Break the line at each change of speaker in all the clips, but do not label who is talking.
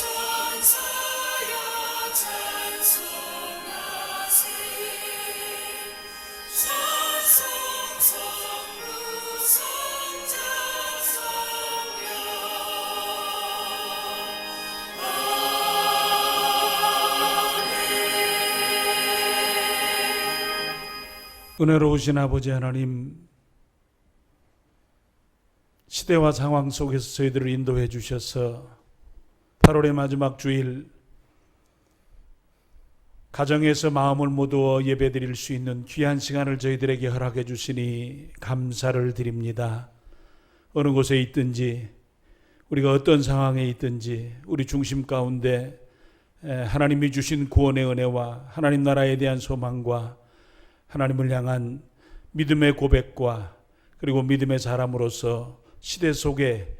천사여 찬송하세. 찬송 성부 성자 성령.
은혜로우신 아버지 하나님, 시대와 상황 속에서 저희들을 인도해 주셔서 8월의 마지막 주일 가정에서 마음을 모두어 예배드릴 수 있는 귀한 시간을 저희들에게 허락해 주시니 감사를 드립니다. 어느 곳에 있든지 우리가 어떤 상황에 있든지 우리 중심 가운데 하나님이 주신 구원의 은혜와 하나님 나라에 대한 소망과 하나님을 향한 믿음의 고백과 그리고 믿음의 사람으로서 시대 속에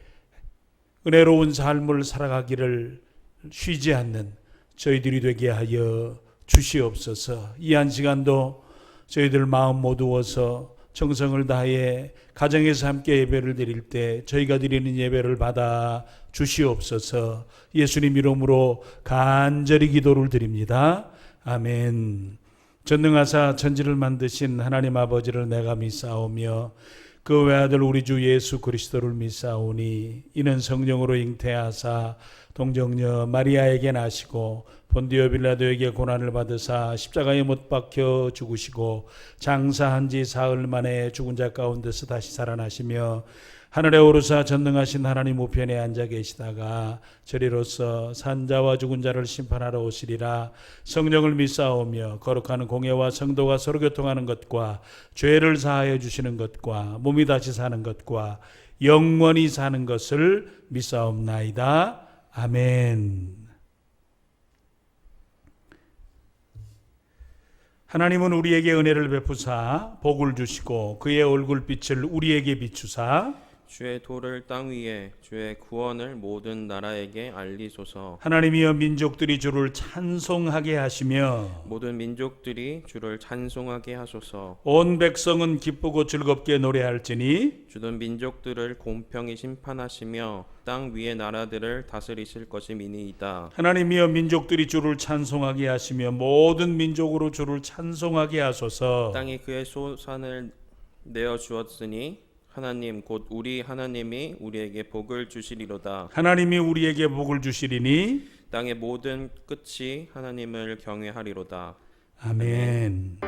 은혜로운 삶을 살아가기를 쉬지 않는 저희들이 되게 하여 주시옵소서. 이 한 시간도 저희들 마음 모두어서 정성을 다해 가정에서 함께 예배를 드릴 때 저희가 드리는 예배를 받아 주시옵소서. 예수님 이름으로 간절히 기도를 드립니다. 아멘. 전능하사 천지를 만드신 하나님 아버지를 내가 믿사오며 그 외아들 우리 주 예수 그리스도를 믿사오니 이는 성령으로 잉태하사 동정녀 마리아에게 나시고 본디오 빌라도에게 고난을 받으사 십자가에 못 박혀 죽으시고 장사한 지 사흘 만에 죽은 자 가운데서 다시 살아나시며 하늘에 오르사 전능하신 하나님 우편에 앉아 계시다가 저리로서 산자와 죽은 자를 심판하러 오시리라. 성령을 믿사오며 거룩한 공예와 성도가 서로 교통하는 것과 죄를 사하여 주시는 것과 몸이 다시 사는 것과 영원히 사는 것을 믿사옵나이다. 아멘. 하나님은 우리에게 은혜를 베푸사 복을 주시고 그의 얼굴빛을 우리에게 비추사
주의 도를 땅 위에 주의 구원을 모든 나라에게 알리소서.
하나님이여 민족들이 주를 찬송하게 하시며
모든 민족들이 주를 찬송하게 하소서.
온 백성은 기쁘고 즐겁게 노래할지니
주는 민족들을 공평히 심판하시며 땅 위의 나라들을 다스리실 것임이니이다.
하나님이여 민족들이 주를 찬송하게 하시며 모든 민족으로 주를 찬송하게 하소서.
땅이 그의 소산을 내어 주었으니 하나님 곧 우리 하나님이 우리에게 복을 주시리로다.
하나님이 우리에게 복을 주시리니
땅의 모든 끝이 하나님을 경외하리로다.
아멘.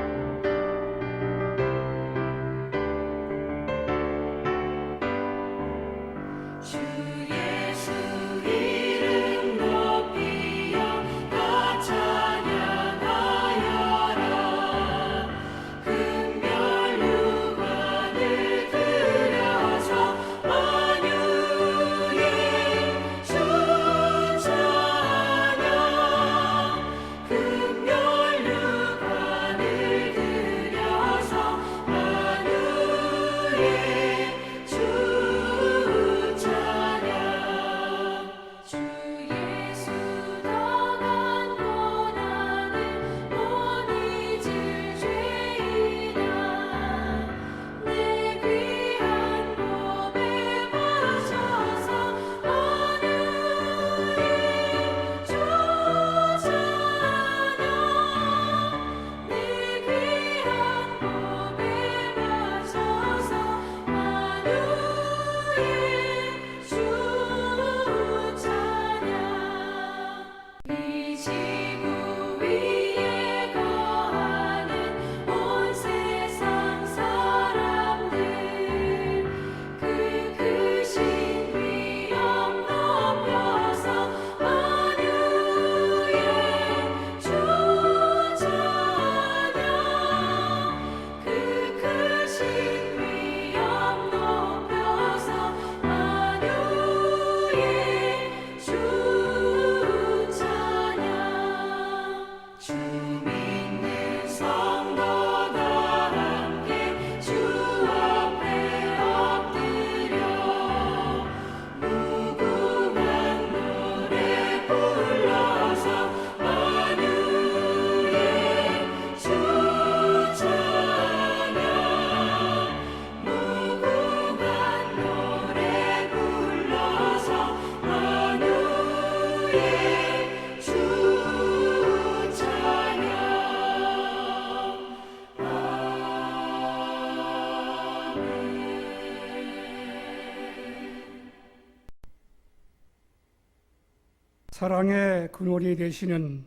사랑의 근원이 되시는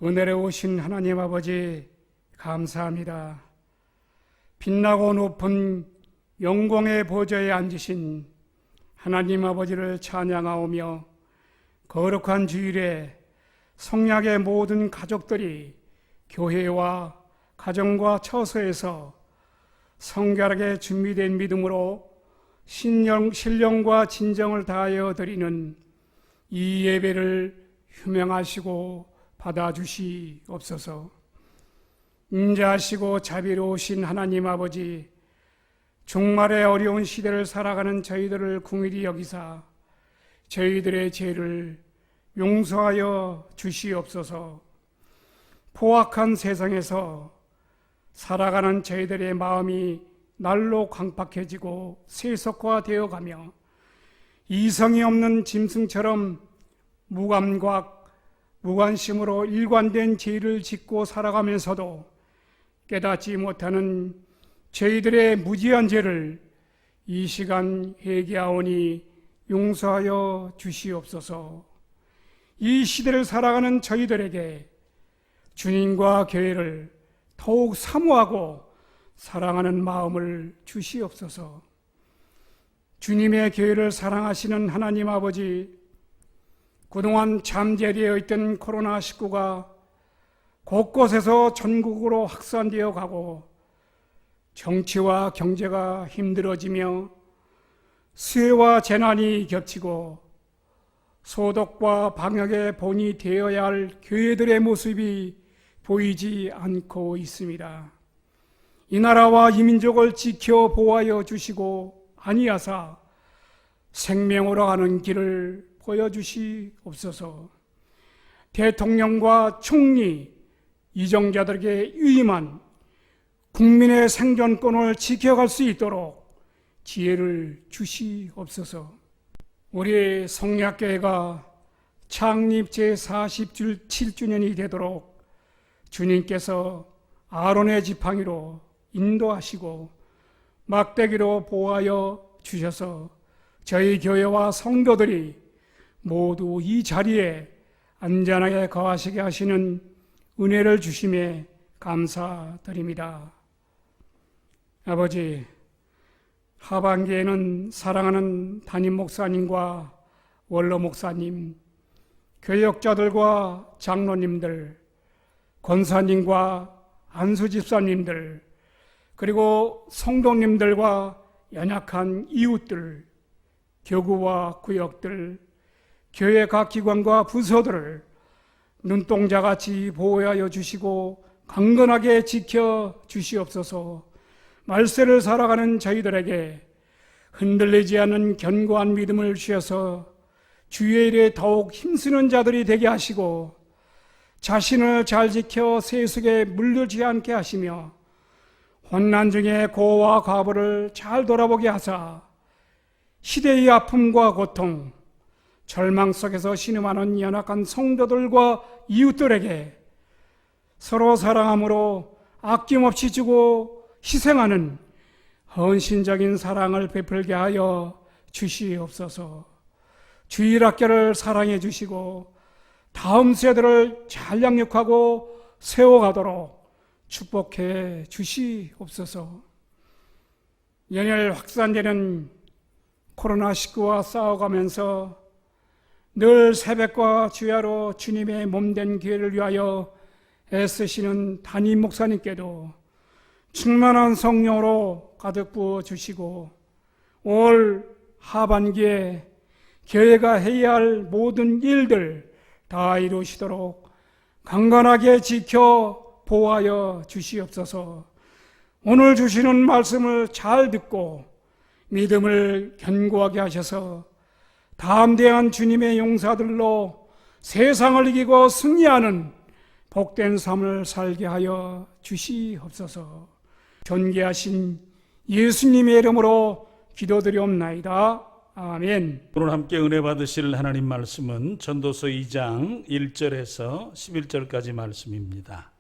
은혜로우신 하나님 아버지 감사합니다. 빛나고 높은 영광의 보좌에 앉으신 하나님 아버지를 찬양하오며 거룩한 주일에 성약의 모든 가족들이 교회와 가정과 처소에서 성결하게 준비된 믿음으로 신령과 진정을 다하여 드리는 이 예배를 휴명하시고 받아주시옵소서. 인자하시고 자비로우신 하나님 아버지, 종말의 어려운 시대를 살아가는 저희들을 긍휼히 여기사 저희들의 죄를 용서하여 주시옵소서. 포악한 세상에서 살아가는 저희들의 마음이 날로 강팍해지고 세속화되어 가며 이성이 없는 짐승처럼 무관심으로 일관된 죄를 짓고 살아가면서도 깨닫지 못하는 저희들의 무지한 죄를 이 시간 회개하오니 용서하여 주시옵소서. 이 시대를 살아가는 저희들에게 주님과 교회를 더욱 사모하고 사랑하는 마음을 주시옵소서. 주님의 교회를 사랑하시는 하나님 아버지, 그동안 잠재되어 있던 코로나19가 곳곳에서 전국으로 확산되어 가고 정치와 경제가 힘들어지며 수해와 재난이 겹치고 소독과 방역의 본이 되어야 할 교회들의 모습이 보이지 않고 있습니다. 이 나라와 이 민족을 지켜 보호하여 주시고 아니하사 생명으로 가는 길을 보여주시옵소서. 대통령과 총리, 이정자들에게 위임한 국민의 생존권을 지켜갈 수 있도록 지혜를 주시옵소서. 우리 성약교회가 창립 제47주년이 되도록 주님께서 아론의 지팡이로 인도하시고 막대기로 보호하여 주셔서 저희 교회와 성도들이 모두 이 자리에 안전하게 거하시게 하시는 은혜를 주심에 감사드립니다. 아버지, 하반기에는 사랑하는 담임 목사님과 원로 목사님, 교역자들과 장로님들, 권사님과 안수 집사님들, 그리고 성도님들과 연약한 이웃들, 교구와 구역들, 교회 각 기관과 부서들을 눈동자같이 보호하여 주시고 강건하게 지켜 주시옵소서. 말세를 살아가는 저희들에게 흔들리지 않는 견고한 믿음을 주셔서 주의 일에 더욱 힘쓰는 자들이 되게 하시고 자신을 잘 지켜 세속에 물들지 않게 하시며 혼난 중에 고와 과부를 잘 돌아보게 하사 시대의 아픔과 고통, 절망 속에서 신음하는 연약한 성도들과 이웃들에게 서로 사랑함으로 아낌없이 주고 희생하는 헌신적인 사랑을 베풀게 하여 주시옵소서. 주일학교를 사랑해 주시고 다음 세대를 잘 양육하고 세워가도록 축복해 주시옵소서. 연일 확산되는 코로나19와 싸워가면서 늘 새벽과 주야로 주님의 몸된 교회를 위하여 애쓰시는 담임 목사님께도 충만한 성령으로 가득 부어 주시고 올 하반기에 교회가 해야 할 모든 일들 다 이루시도록 강건하게 지켜 보호하여 주시옵소서. 오늘 주시는 말씀을 잘 듣고 믿음을 견고하게 하셔서 담대한 주님의 용사들로 세상을 이기고 승리하는 복된 삶을 살게 하여 주시옵소서. 존귀하신 예수님의 이름으로 기도드리옵나이다. 아멘.
오늘 함께 은혜 받으실 하나님 말씀은 전도서 2장 1절에서 11절까지 말씀입니다.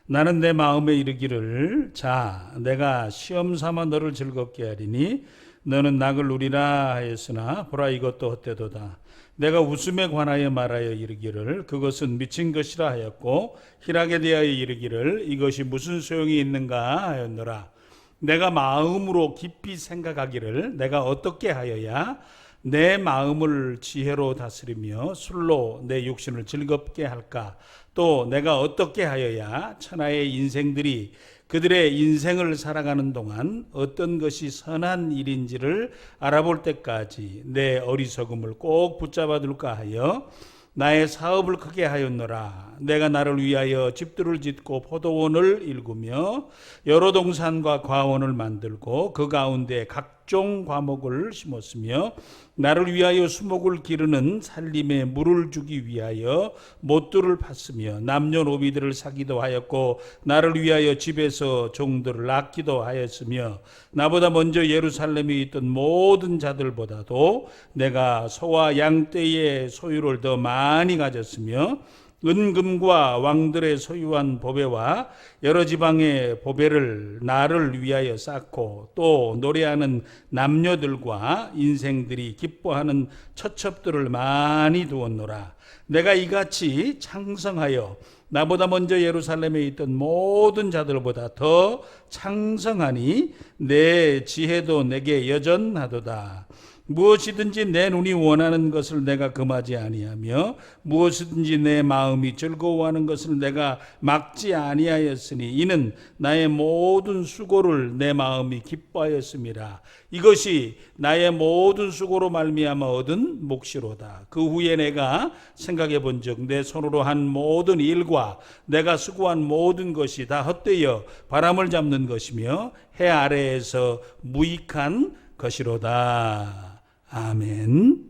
나는 내 마음에 이르기를 자 내가 시험 삼아 너를 즐겁게 하리니 너는 낙을 누리라 하였으나 보라 이것도 헛되도다. 내가 웃음에 관하여 말하여 이르기를 그것은 미친 것이라 하였고 희락에 대하여 이르기를 이것이 무슨 소용이 있는가 하였노라. 내가 마음으로 깊이 생각하기를 내가 어떻게 하여야 내 마음을 지혜로 다스리며 술로 내 육신을 즐겁게 할까? 또 내가 어떻게 하여야 천하의 인생들이 그들의 인생을 살아가는 동안 어떤 것이 선한 일인지를 알아볼 때까지 내 어리석음을 꼭 붙잡아 둘까 하여 나의 사업을 크게 하였노라. 내가 나를 위하여 집들을 짓고 포도원을 일구며 여러 동산과 과원을 만들고 그 가운데 각종 과목을 심었으며 나를 위하여 수목을 기르는 살림에 물을 주기 위하여 못들을 팠으며 남녀노비들을 사기도 하였고 나를 위하여 집에서 종들을 낳기도 하였으며 나보다 먼저 예루살렘에 있던 모든 자들보다도 내가 소와 양떼의 소유를 더 많이 가졌으며 은금과 왕들의 소유한 보배와 여러 지방의 보배를 나를 위하여 쌓고 또 노래하는 남녀들과 인생들이 기뻐하는 처첩들을 많이 두었노라. 내가 이같이 창성하여 나보다 먼저 예루살렘에 있던 모든 자들보다 더 창성하니 내 지혜도 내게 여전하도다. 무엇이든지 내 눈이 원하는 것을 내가 금하지 아니하며 무엇이든지 내 마음이 즐거워하는 것을 내가 막지 아니하였으니 이는 나의 모든 수고를 내 마음이 기뻐하였음이라. 이것이 나의 모든 수고로 말미암아 얻은 몫이로다. 그 후에 내가 생각해 본즉 내 손으로 한 모든 일과 내가 수고한 모든 것이 다 헛되어 바람을 잡는 것이며 해 아래에서 무익한 것이로다. 아멘.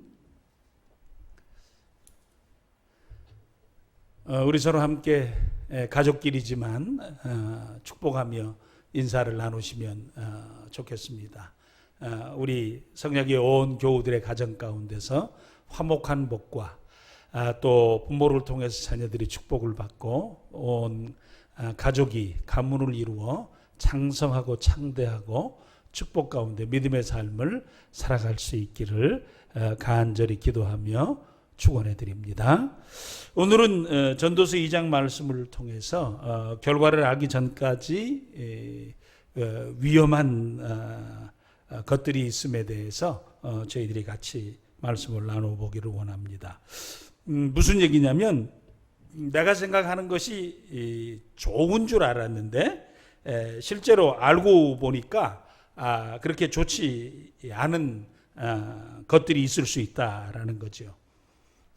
우리 서로 함께 가족끼리지만 축복하며 인사를 나누시면 좋겠습니다. 우리 성약의 온 교우들의 가정 가운데서 화목한 복과 또 부모를 통해서 자녀들이 축복을 받고 온 가족이 가문을 이루어 창성하고 창대하고 축복 가운데 믿음의 삶을 살아갈 수 있기를 간절히 기도하며 축원해 드립니다. 오늘은 전도서 2장 말씀을 통해서 결과를 알기 전까지 위험한 것들이 있음에 대해서 저희들이 같이 말씀을 나눠보기를 원합니다. 무슨 얘기냐면 내가 생각하는 것이 좋은 줄 알았는데 실제로 알고 보니까 그렇게 좋지 않은 것들이 있을 수 있다라는 거죠.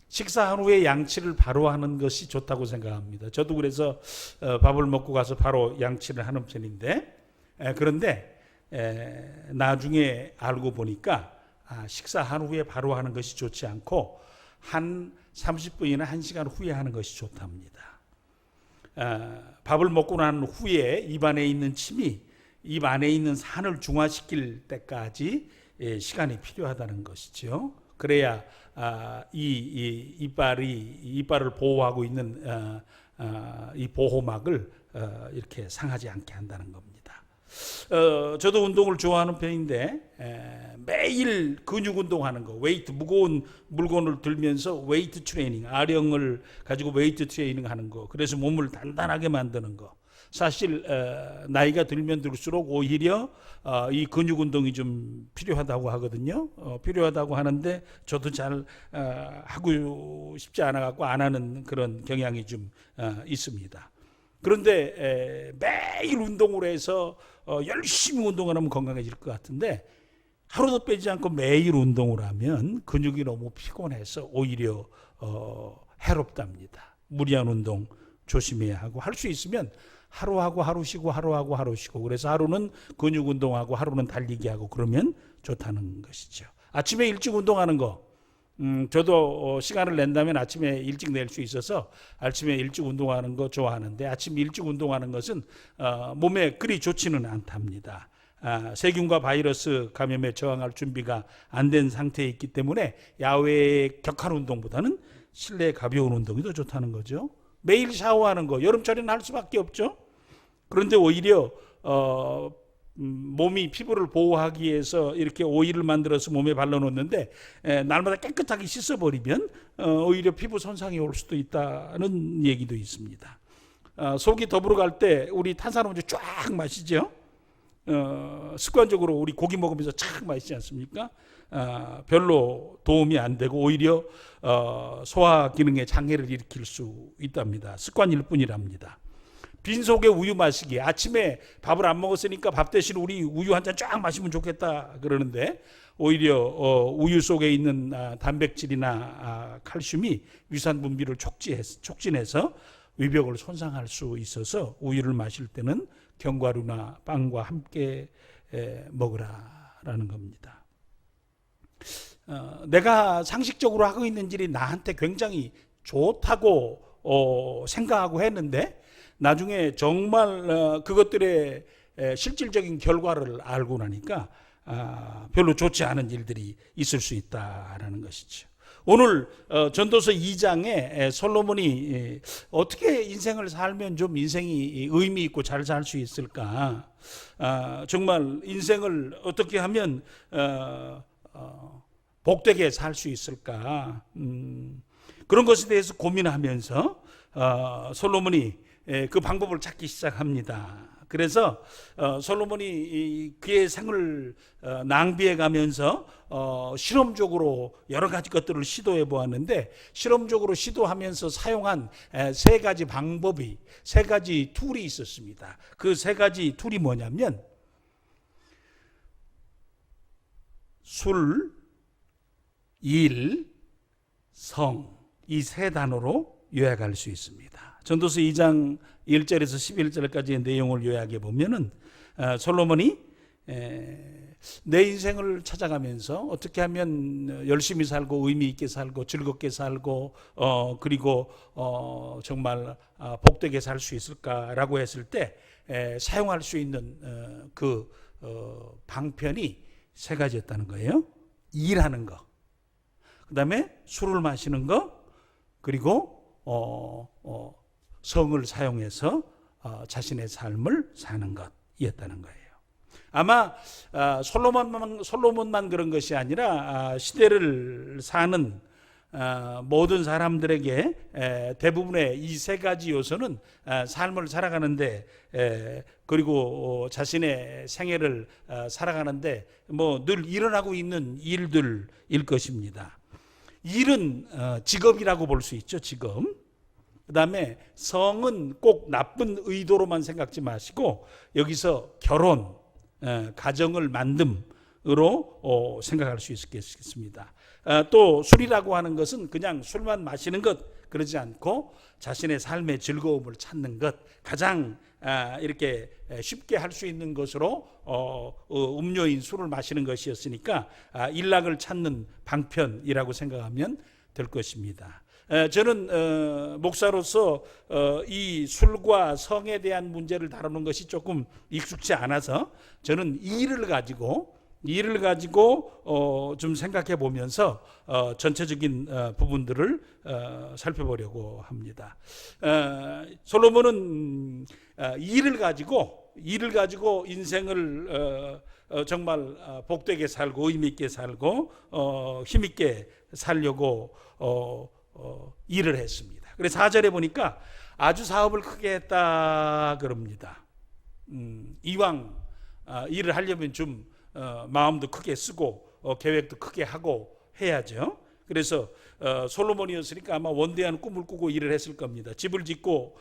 식사한 후에 양치를 바로 하는 것이 좋다고 생각합니다. 저도 그래서 밥을 먹고 가서 바로 양치를 하는 편인데 그런데 나중에 알고 보니까 식사한 후에 바로 하는 것이 좋지 않고 한 30분이나 1시간 후에 하는 것이 좋답니다. 밥을 먹고 난 후에 입안에 있는 침이 입 안에 있는 산을 중화시킬 때까지 시간이 필요하다는 것이죠. 그래야 이빨을 보호하고 있는 이 보호막을 이렇게 상하지 않게 한다는 겁니다. 저도 운동을 좋아하는 편인데 매일 근육 운동하는 거, 웨이트 무거운 물건을 들면서 웨이트 트레이닝, 아령을 가지고 웨이트 트레이닝 하는 거, 그래서 몸을 단단하게 만드는 거. 사실 나이가 들면 들수록 오히려 이 근육 운동이 좀 필요하다고 하거든요. 필요하다고 하는데 저도 잘 하고 싶지 않아 갖고 안 하는 그런 경향이 좀 있습니다. 그런데 매일 운동을 해서 열심히 운동을 하면 건강해질 것 같은데 하루도 빼지 않고 매일 운동을 하면 근육이 너무 피곤해서 오히려 해롭답니다. 무리한 운동 조심해야 하고 할 수 있으면 하루하고 하루 쉬고 하루하고 하루 쉬고 그래서 하루는 근육 운동하고 하루는 달리기 하고 그러면 좋다는 것이죠. 아침에 일찍 운동하는 거 저도 시간을 낸다면 아침에 일찍 낼 수 있어서 아침에 일찍 운동하는 거 좋아하는데 아침 일찍 운동하는 것은 몸에 그리 좋지는 않답니다. 세균과 바이러스 감염에 저항할 준비가 안 된 상태에 있기 때문에 야외의 격한 운동보다는 실내 가벼운 운동이 더 좋다는 거죠. 매일 샤워하는 거 여름철에는 할 수밖에 없죠. 그런데 오히려 몸이 피부를 보호하기 위해서 이렇게 오일을 만들어서 몸에 발라놓는데 날마다 깨끗하게 씻어버리면 오히려 피부 손상이 올 수도 있다는 얘기도 있습니다. 속이 더부룩할 때 우리 탄산음료 쫙 마시죠. 습관적으로 우리 고기 먹으면서 쫙 마시지 않습니까? 별로 도움이 안 되고 오히려 소화 기능에 장애를 일으킬 수 있답니다. 습관일 뿐이랍니다. 빈속에 우유 마시기. 아침에 밥을 안 먹었으니까 밥 대신 우리 우유 한 잔 쫙 마시면 좋겠다 그러는데 오히려 우유 속에 있는 단백질이나 칼슘이 위산 분비를 촉진해서 위벽을 손상할 수 있어서 우유를 마실 때는 견과류나 빵과 함께 먹으라라는 겁니다. 내가 상식적으로 하고 있는 일이 나한테 굉장히 좋다고 생각하고 했는데 나중에 정말 그것들의 실질적인 결과를 알고 나니까 별로 좋지 않은 일들이 있을 수 있다라는 것이죠. 오늘 전도서 2장에 솔로몬이 어떻게 인생을 살면 좀 인생이 의미 있고 잘 살 수 있을까, 정말 인생을 어떻게 하면 복되게 살 수 있을까, 그런 것에 대해서 고민하면서 솔로몬이 그 방법을 찾기 시작합니다. 그래서 솔로몬이 그의 생을 낭비해 가면서 실험적으로 여러 가지 것들을 시도해 보았는데, 실험적으로 시도하면서 사용한 세 가지 방법이, 세 가지 툴이 있었습니다. 그 세 가지 툴이 뭐냐면 술, 일, 성, 이 세 단어로 요약할 수 있습니다. 전도서 2장 1절에서 11절까지의 내용을 요약해 보면은 솔로몬이 내 인생을 찾아가면서 어떻게 하면 열심히 살고 의미 있게 살고 즐겁게 살고 그리고 정말 복되게 살 수 있을까라고 했을 때 사용할 수 있는 그 방편이 세 가지였다는 거예요. 일하는 거, 그 다음에 술을 마시는 거, 그리고 성을 사용해서 자신의 삶을 사는 것이었다는 거예요. 아마 솔로몬만 그런 것이 아니라 시대를 사는 모든 사람들에게 대부분의 이 세 가지 요소는 삶을 살아가는데, 그리고 자신의 생애를 살아가는데 뭐 늘 일어나고 있는 일들일 것입니다. 일은 직업이라고 볼 수 있죠. 직업. 그 다음에 성은 꼭 나쁜 의도로만 생각지 마시고 여기서 결혼, 가정을 만듦으로 생각할 수 있겠습니다. 또 술이라고 하는 것은 그냥 술만 마시는 것, 그러지 않고 자신의 삶의 즐거움을 찾는 것, 가장 이렇게 쉽게 할 수 있는 것으로 음료인 술을 마시는 것이었으니까 일락을 찾는 방편이라고 생각하면 될 것입니다. 저는 목사로서 이 술과 성에 대한 문제를 다루는 것이 조금 익숙치 않아서 저는 일을 가지고 좀 생각해 보면서 전체적인 부분들을 살펴보려고 합니다. 솔로몬은 일을 가지고 인생을 정말 복되게 살고 의미 있게 살고 힘 있게 살려고 일을 했습니다. 그래서 4절에 보니까 아주 사업을 크게 했다 그럽니다. 이왕 일을 하려면 좀 마음도 크게 쓰고 계획도 크게 하고 해야죠. 그래서 솔로몬이었으니까 아마 원대한 꿈을 꾸고 일을 했을 겁니다. 집을 짓고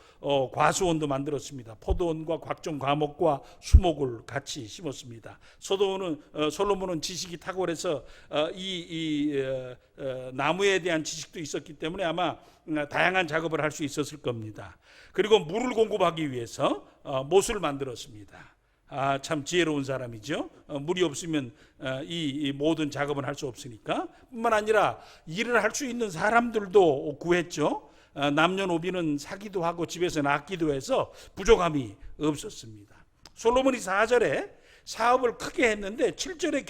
과수원도 만들었습니다. 포도원과 각종 과목과 수목을 같이 심었습니다. 솔로몬은 지식이 탁월해서 나무에 대한 지식도 있었기 때문에 아마 다양한 작업을 할 수 있었을 겁니다. 그리고 물을 공급하기 위해서 못을 만들었습니다. 참 지혜로운 사람이죠. 물이 없으면 이 모든 작업은 할 수 없으니까. 뿐만 아니라 일을 할 수 있는 사람들도 구했죠. 남녀노비는 사기도 하고 집에서 낳기도 해서 부족함이 없었습니다. 솔로몬이 4절에 사업을 크게 했는데 7절에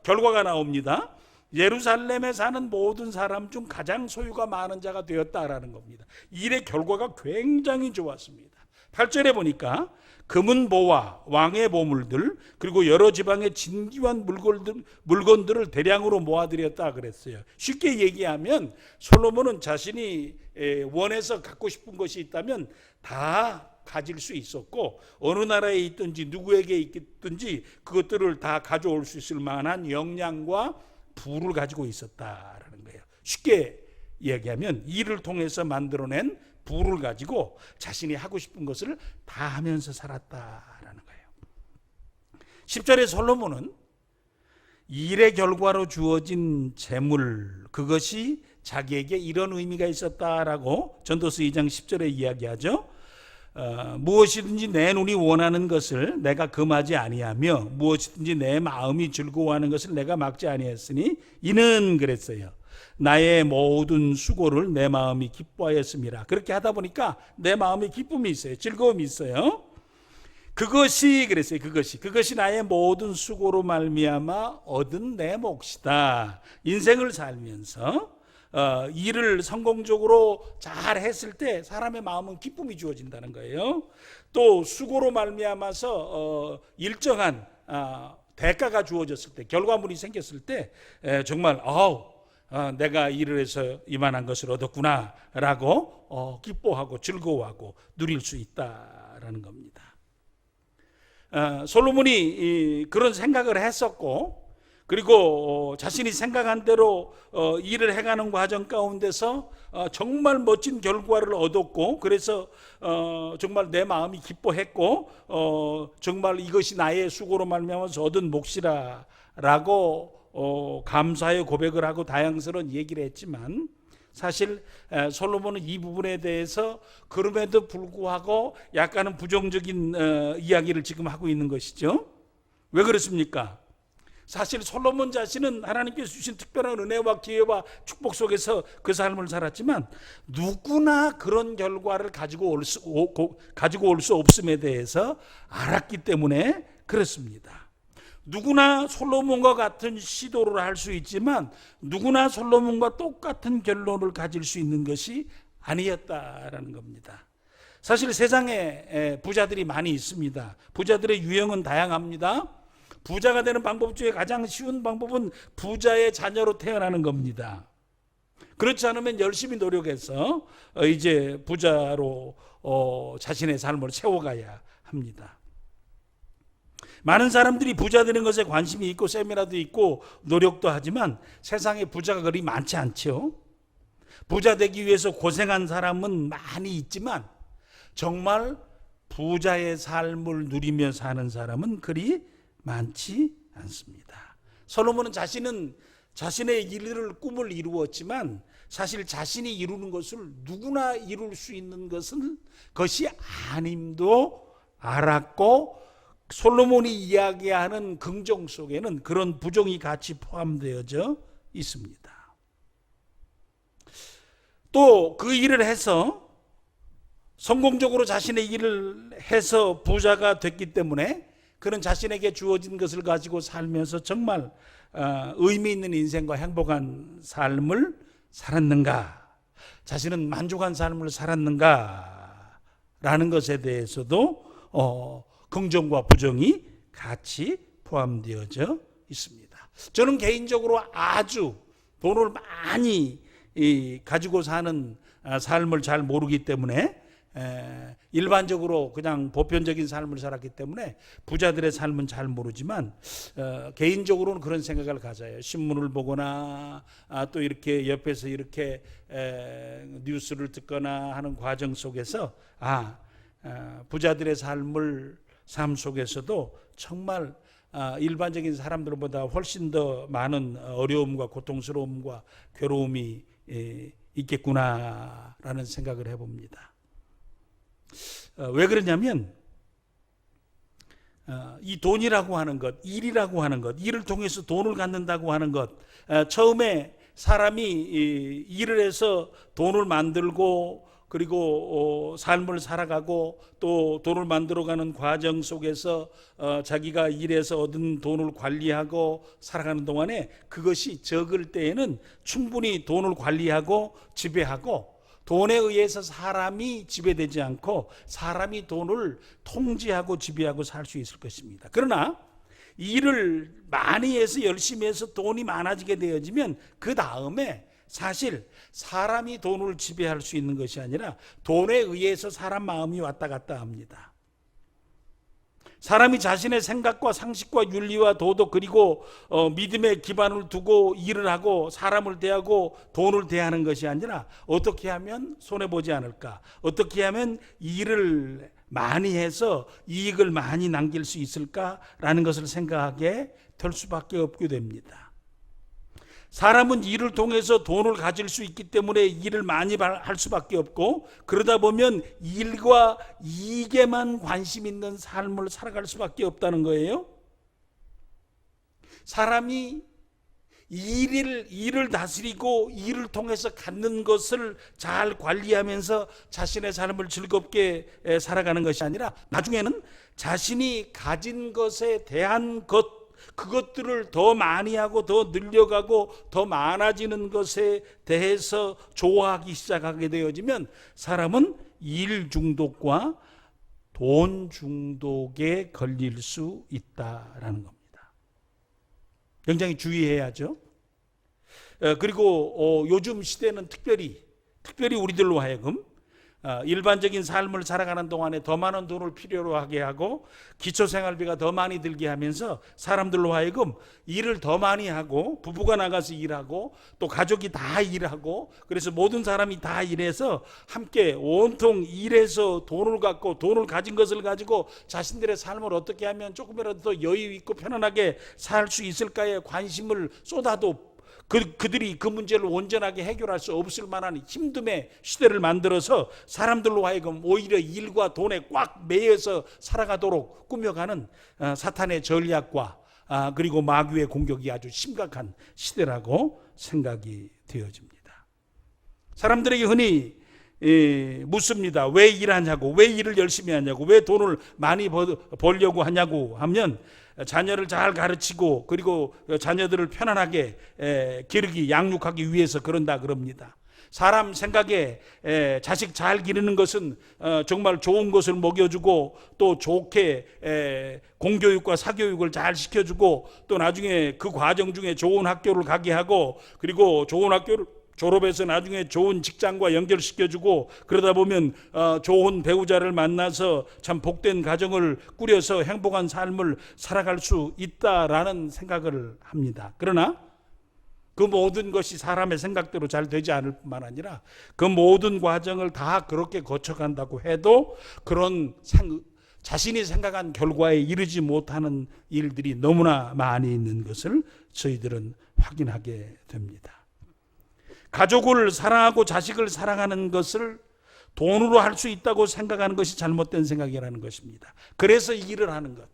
결과가 나옵니다. 예루살렘에 사는 모든 사람 중 가장 소유가 많은 자가 되었다라는 겁니다. 일의 결과가 굉장히 좋았습니다. 8절에 보니까 금은보와 왕의 보물들 그리고 여러 지방의 진귀한 물건들을 대량으로 모아들였다 그랬어요. 쉽게 얘기하면 솔로몬은 자신이 원해서 갖고 싶은 것이 있다면 다 가질 수 있었고 어느 나라에 있든지 누구에게 있든지 그것들을 다 가져올 수 있을 만한 역량과 부를 가지고 있었다라는 거예요. 쉽게 이야기하면 일을 통해서 만들어낸 부를 가지고 자신이 하고 싶은 것을 다 하면서 살았다라는 거예요. 10절에 솔로몬은 일의 결과로 주어진 재물, 그것이 자기에게 이런 의미가 있었다라고 전도서 2장 10절에 이야기하죠. 무엇이든지 내 눈이 원하는 것을 내가 금하지 아니하며 무엇이든지 내 마음이 즐거워하는 것을 내가 막지 아니했으니 이는 그랬어요. 나의 모든 수고를 내 마음이 기뻐하였음이라. 그렇게 하다 보니까 내 마음에 기쁨이 있어요. 즐거움이 있어요. 그것이 그랬어요. 그것이 나의 모든 수고로 말미암아 얻은 내 몫이다. 인생을 살면서 일을 성공적으로 잘 했을 때 사람의 마음은 기쁨이 주어진다는 거예요. 또 수고로 말미암아서 일정한 대가가 주어졌을 때, 결과물이 생겼을 때 정말 내가 일을 해서 이만한 것을 얻었구나 라고 기뻐하고 즐거워하고 누릴 수 있다라는 겁니다. 솔로몬이 그런 생각을 했었고 그리고 자신이 생각한 대로 일을 해가는 과정 가운데서 정말 멋진 결과를 얻었고 그래서 정말 내 마음이 기뻐했고 정말 이것이 나의 수고로 말미암아서 얻은 몫이라라고 감사의 고백을 하고 다양스러운 얘기를 했지만 사실 솔로몬은 이 부분에 대해서 그럼에도 불구하고 약간은 부정적인 이야기를 지금 하고 있는 것이죠. 왜 그렇습니까? 사실 솔로몬 자신은 하나님께서 주신 특별한 은혜와 기회와 축복 속에서 그 삶을 살았지만 누구나 그런 결과를 가지고 올 수 없음에 대해서 알았기 때문에 그렇습니다. 누구나 솔로몬과 같은 시도를 할 수 있지만 누구나 솔로몬과 똑같은 결론을 가질 수 있는 것이 아니었다라는 겁니다. 사실 세상에 부자들이 많이 있습니다. 부자들의 유형은 다양합니다. 부자가 되는 방법 중에 가장 쉬운 방법은 부자의 자녀로 태어나는 겁니다. 그렇지 않으면 열심히 노력해서 이제 부자로 자신의 삶을 채워가야 합니다. 많은 사람들이 부자 되는 것에 관심이 있고 세미나도 있고 노력도 하지만 세상에 부자가 그리 많지 않죠. 부자 되기 위해서 고생한 사람은 많이 있지만 정말 부자의 삶을 누리며 사는 사람은 그리 많지 않습니다. 솔로몬은 자신의 일을 꿈을 이루었지만 사실 자신이 이루는 것을 누구나 이룰 수 있는 것이 아님도 알았고 솔로몬이 이야기하는 긍정 속에는 그런 부정이 같이 포함되어져 있습니다. 또 그 일을 해서 성공적으로 자신의 일을 해서 부자가 됐기 때문에 그는 자신에게 주어진 것을 가지고 살면서 정말 의미 있는 인생과 행복한 삶을 살았는가, 자신은 만족한 삶을 살았는가 라는 것에 대해서도 긍정과 부정이 같이 포함되어져 있습니다. 저는 개인적으로 아주 돈을 많이 가지고 사는 삶을 잘 모르기 때문에 일반적으로 그냥 보편적인 삶을 살았기 때문에 부자들의 삶은 잘 모르지만 개인적으로는 그런 생각을 가져요. 신문을 보거나 또 이렇게 옆에서 이렇게 뉴스를 듣거나 하는 과정 속에서 부자들의 삶 속에서도 정말 일반적인 사람들보다 훨씬 더 많은 어려움과 고통스러움과 괴로움이 있겠구나라는 생각을 해봅니다. 왜 그러냐면 이 돈이라고 하는 것, 일이라고 하는 것, 일을 통해서 돈을 갖는다고 하는 것, 처음에 사람이 일을 해서 돈을 만들고 그리고 삶을 살아가고 또 돈을 만들어가는 과정 속에서 자기가 일해서 얻은 돈을 관리하고 살아가는 동안에 그것이 적을 때에는 충분히 돈을 관리하고 지배하고 돈에 의해서 사람이 지배되지 않고 사람이 돈을 통제하고 지배하고 살 수 있을 것입니다. 그러나 일을 많이 해서 열심히 해서 돈이 많아지게 되어지면 그 다음에 사실 사람이 돈을 지배할 수 있는 것이 아니라 돈에 의해서 사람 마음이 왔다 갔다 합니다. 사람이 자신의 생각과 상식과 윤리와 도덕 그리고 믿음의 기반을 두고 일을 하고 사람을 대하고 돈을 대하는 것이 아니라 어떻게 하면 손해보지 않을까, 어떻게 하면 일을 많이 해서 이익을 많이 남길 수 있을까라는 것을 생각하게 될 수밖에 없게 됩니다. 사람은 일을 통해서 돈을 가질 수 있기 때문에 일을 많이 할 수밖에 없고, 그러다 보면 일과 이익에만 관심 있는 삶을 살아갈 수밖에 없다는 거예요. 사람이 일을 다스리고 일을 통해서 갖는 것을 잘 관리하면서 자신의 삶을 즐겁게 살아가는 것이 아니라 나중에는 자신이 가진 것에 대한 그것들을 더 많이 하고 더 늘려가고 더 많아지는 것에 대해서 좋아하기 시작하게 되어지면 사람은 일 중독과 돈 중독에 걸릴 수 있다라는 겁니다. 굉장히 주의해야죠. 그리고 요즘 시대는 특별히 우리들로 하여금 일반적인 삶을 살아가는 동안에 더 많은 돈을 필요로 하게 하고 기초생활비가 더 많이 들게 하면서 사람들로 하여금 일을 더 많이 하고, 부부가 나가서 일하고 또 가족이 다 일하고, 그래서 모든 사람이 다 일해서 함께 온통 일해서 돈을 갖고 돈을 가진 것을 가지고 자신들의 삶을 어떻게 하면 조금이라도 더 여유 있고 편안하게 살 수 있을까에 관심을 쏟아도 그들이 그 문제를 온전하게 해결할 수 없을 만한 힘듦의 시대를 만들어서 사람들로 하여금 오히려 일과 돈에 꽉 매여서 살아가도록 꾸며가는 사탄의 전략과 그리고 마귀의 공격이 아주 심각한 시대라고 생각이 되어집니다. 사람들에게 흔히 묻습니다. 왜 일하냐고, 왜 일을 열심히 하냐고, 왜 돈을 많이 벌려고 하냐고 하면 자녀를 잘 가르치고 그리고 자녀들을 편안하게 기르기, 양육하기 위해서 그런다 그럽니다. 사람 생각에 자식 잘 기르는 것은 정말 좋은 것을 먹여주고 또 좋게 공교육과 사교육을 잘 시켜주고 또 나중에 그 과정 중에 좋은 학교를 가게 하고 그리고 좋은 학교를 졸업해서 나중에 좋은 직장과 연결시켜주고 그러다 보면 좋은 배우자를 만나서 참 복된 가정을 꾸려서 행복한 삶을 살아갈 수 있다라는 생각을 합니다. 그러나 그 모든 것이 사람의 생각대로 잘 되지 않을 뿐만 아니라 그 모든 과정을 다 그렇게 거쳐간다고 해도 그런 자신이 생각한 결과에 이르지 못하는 일들이 너무나 많이 있는 것을 저희들은 확인하게 됩니다. 가족을 사랑하고 자식을 사랑하는 것을 돈으로 할 수 있다고 생각하는 것이 잘못된 생각이라는 것입니다. 그래서 일을 하는 것,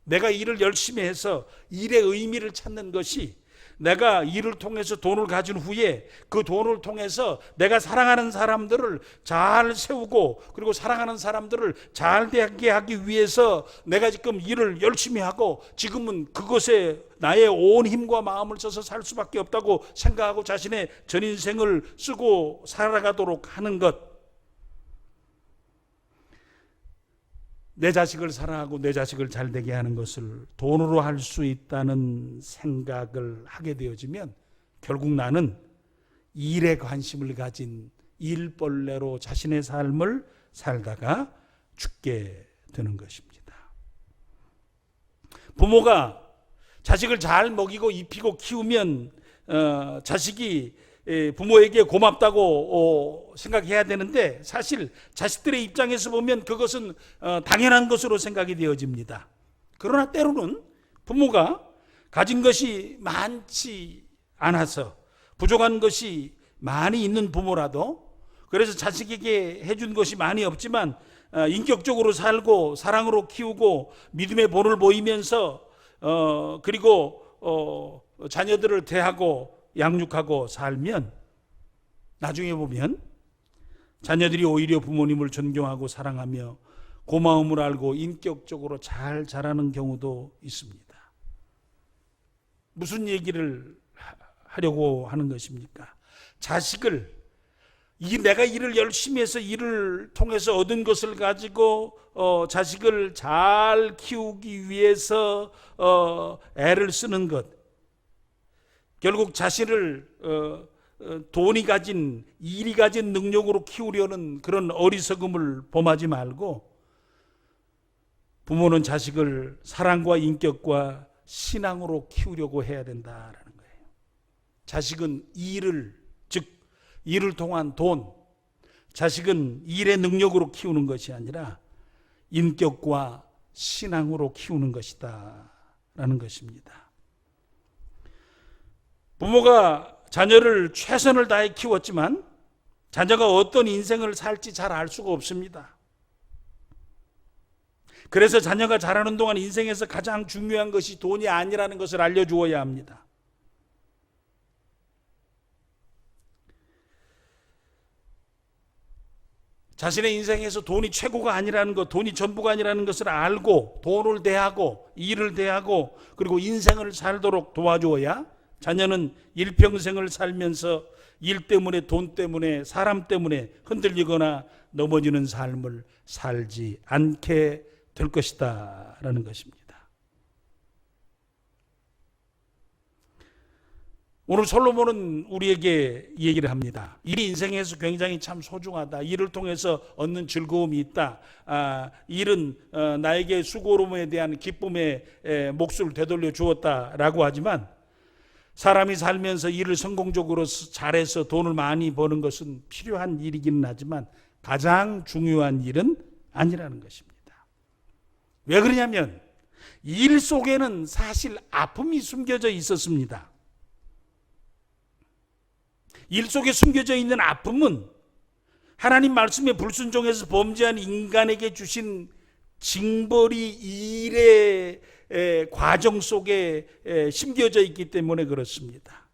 내가 일을 열심히 해서 일의 의미를 찾는 것이 내가 일을 통해서 돈을 가진 후에 그 돈을 통해서 내가 사랑하는 사람들을 잘 세우고 그리고 사랑하는 사람들을 잘 되게 하기 위해서 내가 지금 일을 열심히 하고 지금은 그것에 나의 온 힘과 마음을 써서 살 수밖에 없다고 생각하고 자신의 전 인생을 쓰고 살아가도록 하는 것, 내 자식을 사랑하고 내 자식을 잘 되게 하는 것을 돈으로 할 수 있다는 생각을 하게 되어지면 결국 나는 일에 관심을 가진 일벌레로 자신의 삶을 살다가 죽게 되는 것입니다. 부모가 자식을 잘 먹이고 입히고 키우면 자식이 부모에게 고맙다고 생각해야 되는데 사실 자식들의 입장에서 보면 그것은 당연한 것으로 생각이 되어집니다. 그러나 때로는 부모가 가진 것이 많지 않아서 부족한 것이 많이 있는 부모라도 그래서 자식에게 해준 것이 많이 없지만 인격적으로 살고 사랑으로 키우고 믿음의 본을 보이면서 그리고 자녀들을 대하고 양육하고 살면 나중에 보면 자녀들이 오히려 부모님을 존경하고 사랑하며 고마움을 알고 인격적으로 잘 자라는 경우도 있습니다. 무슨 얘기를 하려고 하는 것입니까? 자식을 내가 일을 열심히 해서 일을 통해서 얻은 것을 가지고 자식을 잘 키우기 위해서 애를 쓰는 것, 결국 자신을 돈이 가진, 일이 가진 능력으로 키우려는 그런 어리석음을 범하지 말고, 부모는 자식을 사랑과 인격과 신앙으로 키우려고 해야 된다라는 거예요. 자식은 일을 통한 돈, 자식은 일의 능력으로 키우는 것이 아니라 인격과 신앙으로 키우는 것이다 라는 것입니다. 부모가 자녀를 최선을 다해 키웠지만 자녀가 어떤 인생을 살지 잘 알 수가 없습니다. 그래서 자녀가 자라는 동안 인생에서 가장 중요한 것이 돈이 아니라는 것을 알려주어야 합니다. 자신의 인생에서 돈이 최고가 아니라는 것, 돈이 전부가 아니라는 것을 알고 돈을 대하고 일을 대하고 그리고 인생을 살도록 도와주어야 자녀는 일평생을 살면서 일 때문에, 돈 때문에, 사람 때문에 흔들리거나 넘어지는 삶을 살지 않게 될 것이다 라는 것입니다. 오늘 솔로몬은 우리에게 이 얘기를 합니다. 일이 인생에서 굉장히 참 소중하다. 일을 통해서 얻는 즐거움이 있다. 일은 나에게 수고로움에 대한 기쁨의 몫을 되돌려 주었다라고 하지만, 사람이 살면서 일을 성공적으로 잘해서 돈을 많이 버는 것은 필요한 일이기는 하지만 가장 중요한 일은 아니라는 것입니다. 왜 그러냐면 일 속에는 사실 아픔이 숨겨져 있었습니다. 일 속에 숨겨져 있는 아픔은 하나님 말씀에 불순종해서 범죄한 인간에게 주신 징벌이 일의 과정 속에 심겨져 있기 때문에 그렇습니다.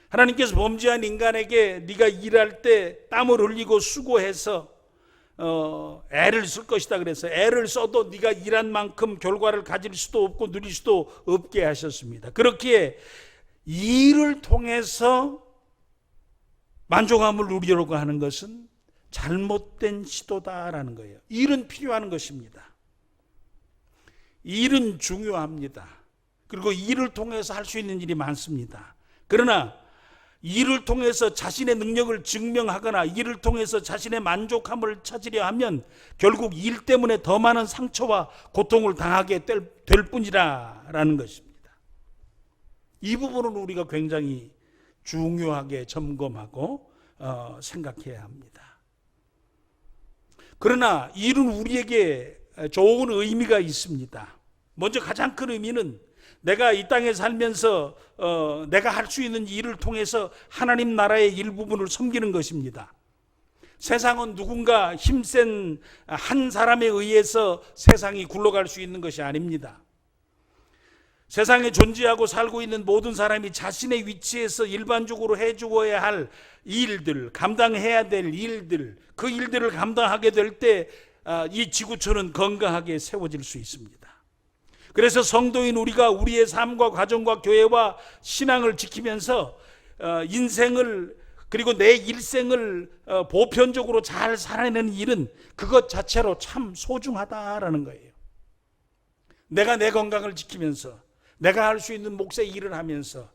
하나님께서 범죄한 인간에게 네가 일할 때 땀을 흘리고 수고해서 애를 쓸 것이다 그래서 애를 써도 네가 일한 만큼 결과를 가질 수도 없고 누릴 수도 없게 하셨습니다. 그렇기에 일을 통해서 만족함을 누리려고 하는 것은 잘못된 시도다라는 거예요. 일은 필요한 것입니다. 일은 중요합니다. 그리고 일을 통해서 할 수 있는 일이 많습니다. 그러나 일을 통해서 자신의 능력을 증명하거나 일을 통해서 자신의 만족함을 찾으려 하면 결국 일 때문에 더 많은 상처와 고통을 당하게 될 뿐이라는 것입니다. 이 부분은 우리가 굉장히 중요하게 점검하고 생각해야 합니다. 그러나 일은 우리에게 좋은 의미가 있습니다. 먼저 가장 큰 의미는 내가 이 땅에 살면서 내가 할 수 있는 일을 통해서 하나님 나라의 일부분을 섬기는 것입니다. 세상은 누군가 힘센 한 사람에 의해서 세상이 굴러갈 수 있는 것이 아닙니다. 세상에 존재하고 살고 있는 모든 사람이 자신의 위치에서 일반적으로 해주어야 할 일들, 감당해야 될 일들, 그 일들을 감당하게 될 때 이 지구촌은 건강하게 세워질 수 있습니다. 그래서 성도인 우리가 우리의 삶과 가정과 교회와 신앙을 지키면서 인생을 그리고 내 일생을 보편적으로 잘 살아내는 일은 그것 자체로 참 소중하다라는 거예요. 내가 내 건강을 지키면서 내가 할 수 있는 몫의 일을 하면서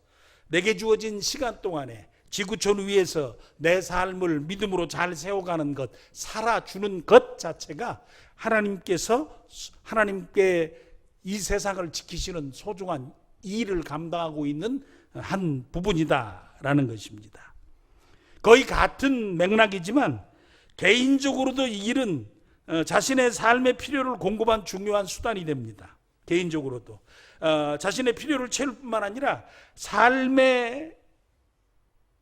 내게 주어진 시간 동안에 지구촌 위에서 내 삶을 믿음으로 잘 세워가는 것, 살아주는 것 자체가 하나님께 이 세상을 지키시는 소중한 일을 감당하고 있는 한 부분이다라는 것입니다. 거의 같은 맥락이지만 개인적으로도 일은 자신의 삶의 필요를 공급한 중요한 수단이 됩니다. 개인적으로도 자신의 필요를 채울 뿐만 아니라 삶의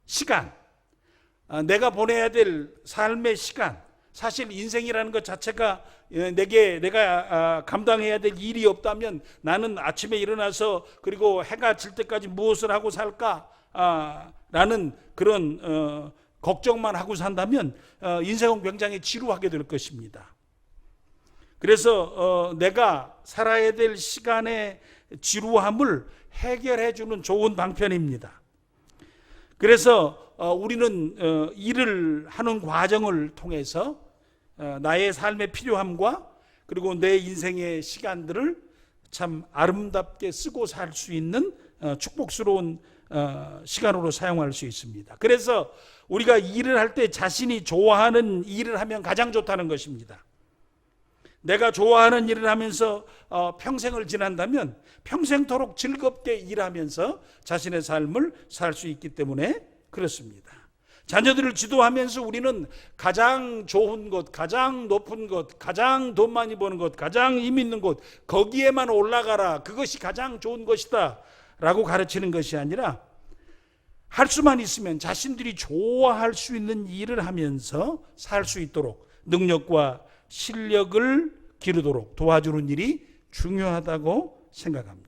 시간, 내가 보내야 될 삶의 시간, 사실 인생이라는 것 자체가 내가 감당해야 될 일이 없다면 나는 아침에 일어나서 그리고 해가 질 때까지 무엇을 하고 살까 라는 그런 걱정만 하고 산다면 인생은 굉장히 지루하게 될 것입니다. 그래서 내가 살아야 될 시간의 지루함을 해결해 주는 좋은 방편입니다. 그래서 우리는 일을 하는 과정을 통해서 나의 삶의 필요함과 그리고 내 인생의 시간들을 참 아름답게 쓰고 살 수 있는 축복스러운 시간으로 사용할 수 있습니다. 그래서 우리가 일을 할 때 자신이 좋아하는 일을 하면 가장 좋다는 것입니다. 내가 좋아하는 일을 하면서 평생을 지난다면 평생토록 즐겁게 일하면서 자신의 삶을 살 수 있기 때문에 그렇습니다. 자녀들을 지도하면서 우리는 가장 좋은 곳, 가장 높은 곳, 가장 돈 많이 버는 곳, 가장 힘 있는 곳, 거기에만 올라가라, 그것이 가장 좋은 것이다 라고 가르치는 것이 아니라 할 수만 있으면 자신들이 좋아할 수 있는 일을 하면서 살 수 있도록 능력과 실력을 기르도록 도와주는 일이 중요하다고 생각합니다.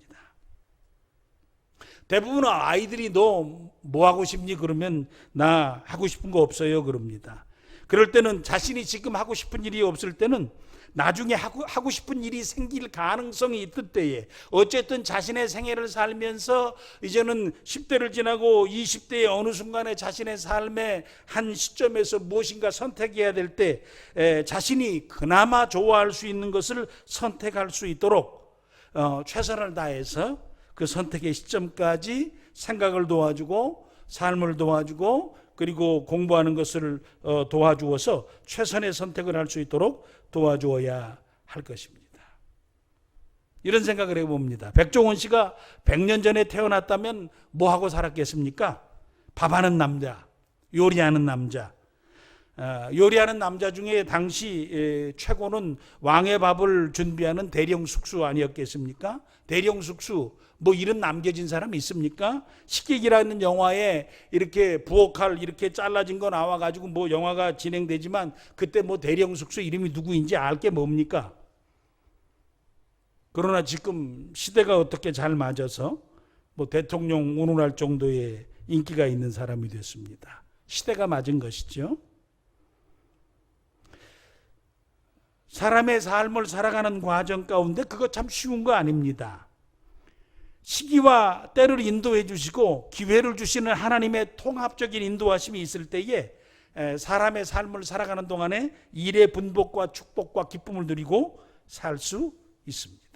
대부분 아이들이 너 뭐 하고 싶니? 그러면 나 하고 싶은 거 없어요 그럽니다. 그럴 때는 자신이 지금 하고 싶은 일이 없을 때는 나중에 하고 싶은 일이 생길 가능성이 있을 때에 어쨌든 자신의 생애를 살면서 이제는 10대를 지나고 20대의 어느 순간에 자신의 삶의 한 시점에서 무엇인가 선택해야 될 때 자신이 그나마 좋아할 수 있는 것을 선택할 수 있도록 최선을 다해서 그 선택의 시점까지 생각을 도와주고 삶을 도와주고 그리고 공부하는 것을 도와주어서 최선의 선택을 할 수 있도록 도와주어야 할 것입니다. 이런 생각을 해봅니다. 백종원 씨가 100년 전에 태어났다면 뭐 하고 살았겠습니까? 밥하는 남자, 요리하는 남자. 요리하는 남자 중에 당시 최고는 왕의 밥을 준비하는 대령 숙수 아니었겠습니까? 대령 숙수, 뭐 이름 남겨진 사람이 있습니까? 식객이라는 영화에 이렇게 부엌칼 이렇게 잘라진 거 나와가지고 뭐 영화가 진행되지만 그때 뭐 대령 숙수 이름이 누구인지 알 게 뭡니까? 그러나 지금 시대가 어떻게 잘 맞아서 뭐 대통령 운운할 정도의 인기가 있는 사람이 됐습니다. 시대가 맞은 것이죠. 사람의 삶을 살아가는 과정 가운데 그거 참 쉬운 거 아닙니다. 시기와 때를 인도해 주시고 기회를 주시는 하나님의 통합적인 인도하심이 있을 때에 사람의 삶을 살아가는 동안에 일의 분복과 축복과 기쁨을 누리고 살 수 있습니다.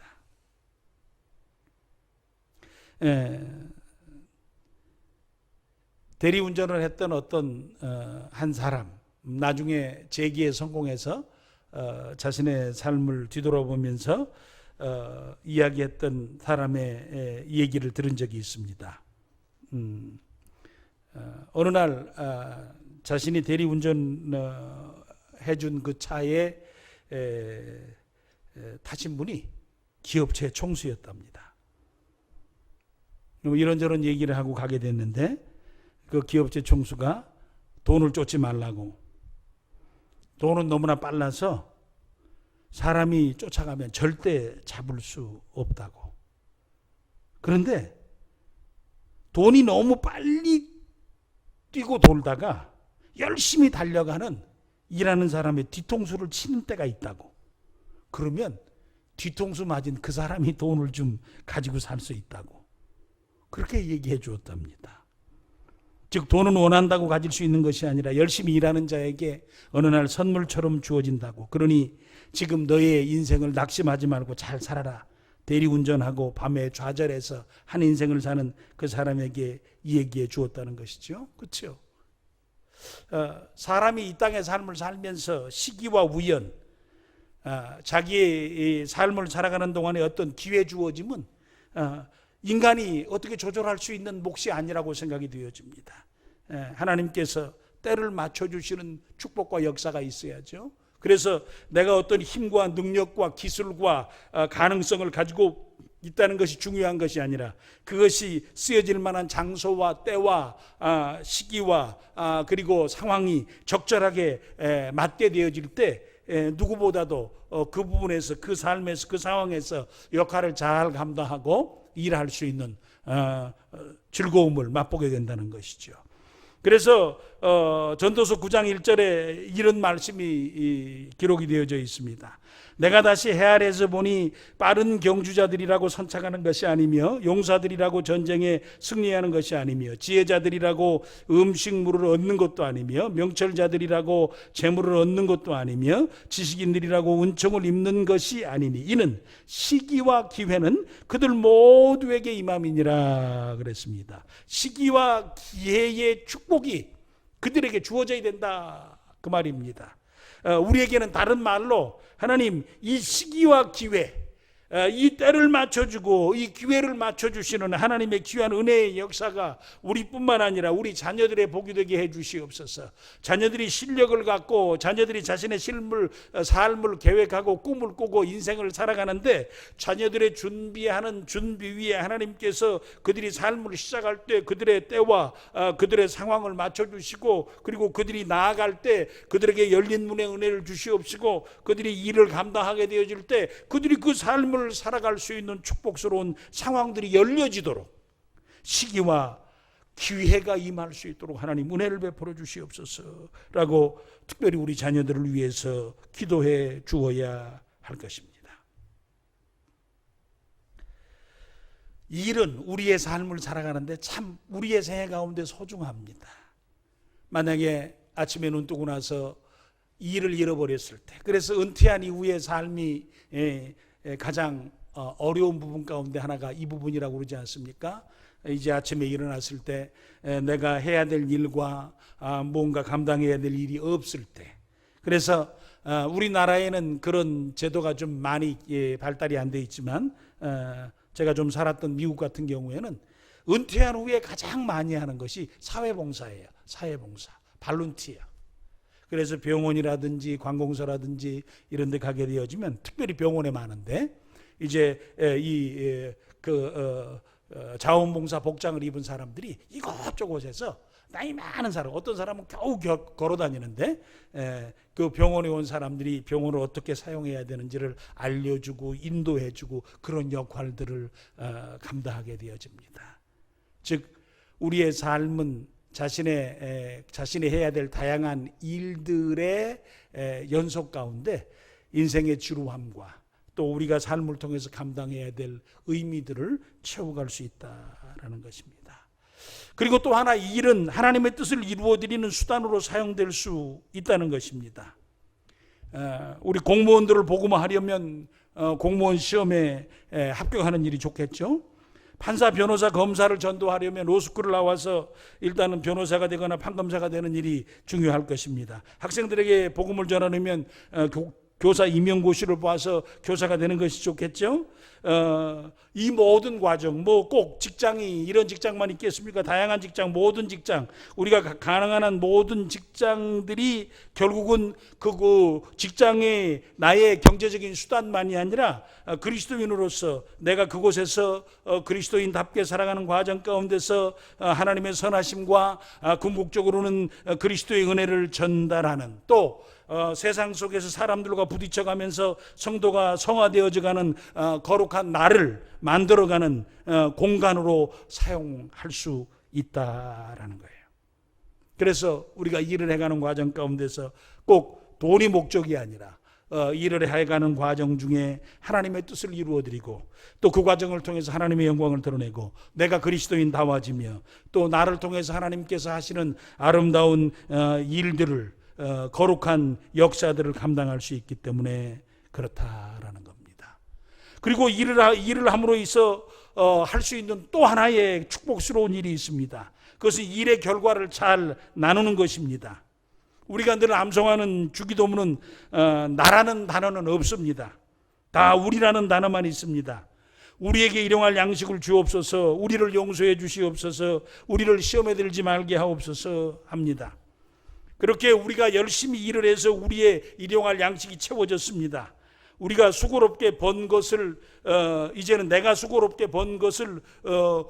대리운전을 했던 어떤 한 사람, 나중에 재기에 성공해서 자신의 삶을 뒤돌아보면서 이야기했던 사람의 얘기를 들은 적이 있습니다. 어느 날 자신이 대리운전 해준 그 차에 타신 분이 기업체 총수였답니다. 이런저런 얘기를 하고 가게 됐는데 그 기업체 총수가 돈을 쫓지 말라고, 돈은 너무나 빨라서 사람이 쫓아가면 절대 잡을 수 없다고. 그런데 돈이 너무 빨리 뛰고 돌다가 열심히 달려가는 일하는 사람의 뒤통수를 치는 때가 있다고. 그러면 뒤통수 맞은 그 사람이 돈을 좀 가지고 살 수 있다고. 그렇게 얘기해 주었답니다. 즉 돈은 원한다고 가질 수 있는 것이 아니라 열심히 일하는 자에게 어느 날 선물처럼 주어진다고. 그러니 지금 너의 인생을 낙심하지 말고 잘 살아라. 대리운전하고 밤에 좌절해서 한 인생을 사는 그 사람에게 이 얘기해 주었다는 것이죠. 그렇죠? 사람이 이 땅의 삶을 살면서 시기와 우연, 자기의 삶을 살아가는 동안에 어떤 기회 주어짐은 인간이 어떻게 조절할 수 있는 몫이 아니라고 생각이 되어집니다. 하나님께서 때를 맞춰주시는 축복과 역사가 있어야죠. 그래서 내가 어떤 힘과 능력과 기술과 가능성을 가지고 있다는 것이 중요한 것이 아니라 그것이 쓰여질 만한 장소와 때와 시기와 그리고 상황이 적절하게 맞게 되어질 때 누구보다도 그 부분에서 그 삶에서 그 상황에서 역할을 잘 감당하고 일할 수 있는 즐거움을 맛보게 된다는 것이죠. 그래서 전도서 9장 1절에 이런 말씀이 기록이 되어져 있습니다. 내가 다시 해아래에서 보니 빠른 경주자들이라고 선착하는 것이 아니며 용사들이라고 전쟁에 승리하는 것이 아니며 지혜자들이라고 음식물을 얻는 것도 아니며 명철자들이라고 재물을 얻는 것도 아니며 지식인들이라고 은총을 입는 것이 아니니 이는 시기와 기회는 그들 모두에게 임함이니라 그랬습니다. 시기와 기회의 축복이 그들에게 주어져야 된다 그 말입니다. 우리에게는 다른 말로 하나님 이 시기와 기회, 이 때를 맞춰주고 이 기회를 맞춰주시는 하나님의 귀한 은혜의 역사가 우리뿐만 아니라 우리 자녀들의 복이 되게 해주시옵소서. 자녀들이 실력을 갖고 자녀들이 자신의 삶을 계획하고 꿈을 꾸고 인생을 살아가는데 자녀들의 준비하는 준비 위에 하나님께서 그들이 삶을 시작할 때 그들의 때와 그들의 상황을 맞춰주시고 그리고 그들이 나아갈 때 그들에게 열린 문의 은혜를 주시옵시고 그들이 일을 감당하게 되어질 때 그들이 그 삶을 살아갈 수 있는 축복스러운 상황들이 열려지도록 시기와 기회가 임할 수 있도록 하나님 은혜를 베풀어 주시옵소서라고 특별히 우리 자녀들을 위해서 기도해 주어야 할 것입니다. 이 일은 우리의 삶을 살아가는데 참 우리의 생애 가운데 소중합니다. 만약에 아침에 눈 뜨고 나서 이 일을 잃어버렸을 때, 그래서 은퇴한 이후의 삶이 가장 어려운 부분 가운데 하나가 이 부분이라고 그러지 않습니까? 이제 아침에 일어났을 때 내가 해야 될 일과 뭔가 감당해야 될 일이 없을 때, 그래서 우리나라에는 그런 제도가 좀 많이 발달이 안 돼 있지만 제가 좀 살았던 미국 같은 경우에는 은퇴한 후에 가장 많이 하는 것이 사회봉사예요. 사회봉사, 발룬티어. 그래서 병원이라든지 관공서라든지 이런 데 가게 되어지면 특별히 병원에 많은데 이제 자원봉사 복장을 입은 사람들이 이곳저곳에서 나이 많은 사람, 어떤 사람은 겨우 걸어 다니는데 그 병원에 온 사람들이 병원을 어떻게 사용해야 되는지를 알려주고 인도해주고 그런 역할들을 감당하게 되어집니다. 즉 우리의 삶은 자신이 해야 될 다양한 일들의 연속 가운데 인생의 지루함과 또 우리가 삶을 통해서 감당해야 될 의미들을 채워갈 수 있다라는 것입니다. 그리고 또 하나, 이 일은 하나님의 뜻을 이루어드리는 수단으로 사용될 수 있다는 것입니다. 우리 공무원들을 복음화하려면 공무원 시험에 합격하는 일이 좋겠죠. 판사, 변호사, 검사를 전도하려면 로스쿨을 나와서 일단은 변호사가 되거나 판검사가 되는 일이 중요할 것입니다. 학생들에게 복음을 전하려면 교사 임용고시를 봐서 교사가 되는 것이 좋겠죠. 이 모든 과정, 뭐 꼭 직장이 이런 직장만 있겠습니까? 다양한 직장, 모든 직장, 우리가 가능한 한 모든 직장들이 결국은 그 직장의 나의 경제적인 수단만이 아니라 그리스도인으로서 내가 그곳에서 그리스도인답게 살아가는 과정 가운데서 하나님의 선하심과 궁극적으로는 그리스도의 은혜를 전달하는, 또 세상 속에서 사람들과 부딪혀가면서 성도가 성화되어져가는 거룩한 나를 만들어가는 공간으로 사용할 수 있다라는 거예요. 그래서 우리가 일을 해가는 과정 가운데서 꼭 돈이 목적이 아니라 일을 해가는 과정 중에 하나님의 뜻을 이루어드리고 또 그 과정을 통해서 하나님의 영광을 드러내고 내가 그리스도인다워지며 또 나를 통해서 하나님께서 하시는 아름다운 일들을 거룩한 역사들을 감당할 수 있기 때문에 그렇다라는 겁니다. 그리고 일을 함으로 있어 할 수 있는 또 하나의 축복스러운 일이 있습니다. 그것은 일의 결과를 잘 나누는 것입니다. 우리가 늘 암송하는 주기도문은 나라는 단어는 없습니다. 다 우리라는 단어만 있습니다. 우리에게 일용할 양식을 주옵소서, 우리를 용서해 주시옵소서, 우리를 시험에 들지 말게 하옵소서 합니다. 그렇게 우리가 열심히 일을 해서 우리의 일용할 양식이 채워졌습니다. 우리가 수고롭게 번 것을 이제는 내가 수고롭게 번 것을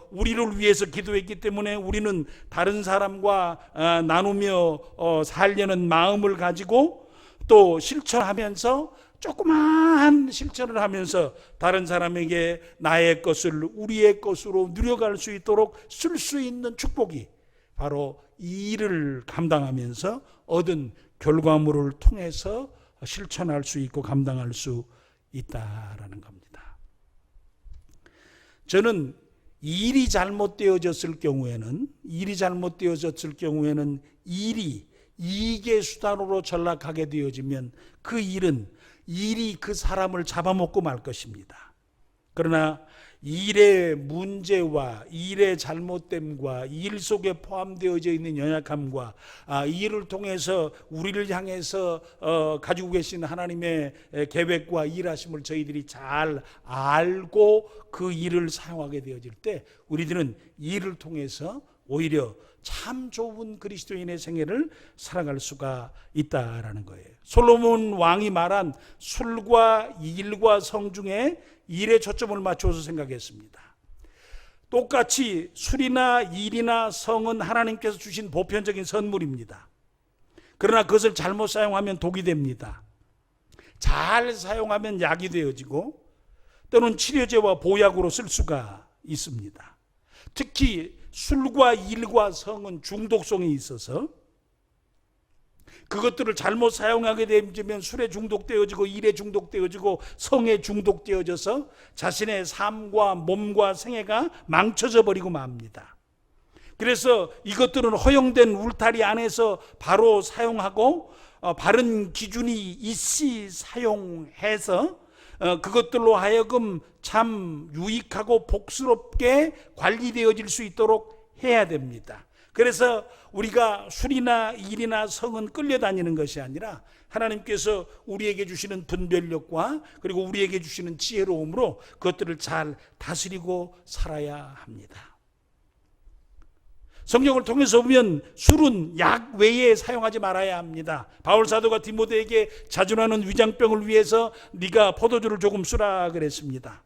우리를 위해서 기도했기 때문에 우리는 다른 사람과 나누며 살려는 마음을 가지고 또 실천하면서 조그마한 실천을 하면서 다른 사람에게 나의 것을 우리의 것으로 누려갈 수 있도록 쓸 수 있는 축복이 바로 이 일을 감당하면서 얻은 결과물을 통해서 실천할 수 있고 감당할 수 있다라는 겁니다. 저는 일이 잘못되어졌을 경우에는 일이 이익의 수단으로 전락하게 되어지면 그 일이 그 사람을 잡아먹고 말 것입니다. 그러나 일의 문제와 일의 잘못됨과 일 속에 포함되어져 있는 연약함과 이 일을 통해서 우리를 향해서 가지고 계신 하나님의 계획과 일하심을 저희들이 잘 알고 그 일을 사용하게 되어질 때 우리들은 이 일을 통해서 오히려 참 좋은 그리스도인의 생애를 살아갈 수가 있다라는 거예요. 솔로몬 왕이 말한 술과 일과 성 중에 일에 초점을 맞춰서 생각했습니다. 똑같이 술이나 일이나 성은 하나님께서 주신 보편적인 선물입니다. 그러나 그것을 잘못 사용하면 독이 됩니다. 잘 사용하면 약이 되어지고 또는 치료제와 보약으로 쓸 수가 있습니다. 특히 술과 일과 성은 중독성이 있어서 그것들을 잘못 사용하게 되면 술에 중독되어지고 일에 중독되어지고 성에 중독되어져서 자신의 삶과 몸과 생애가 망쳐져 버리고 맙니다. 그래서 이것들은 허용된 울타리 안에서 바로 사용하고 바른 기준이 있이 사용해서 그것들로 하여금 참 유익하고 복스럽게 관리되어질 수 있도록 해야 됩니다. 그래서 우리가 술이나 일이나 성은 끌려다니는 것이 아니라 하나님께서 우리에게 주시는 분별력과 그리고 우리에게 주시는 지혜로움으로 그것들을 잘 다스리고 살아야 합니다. 성경을 통해서 보면 술은 약 외에 사용하지 말아야 합니다. 바울 사도가 디모데에게 자주나는 위장병을 위해서 네가 포도주를 조금 쓰라 그랬습니다.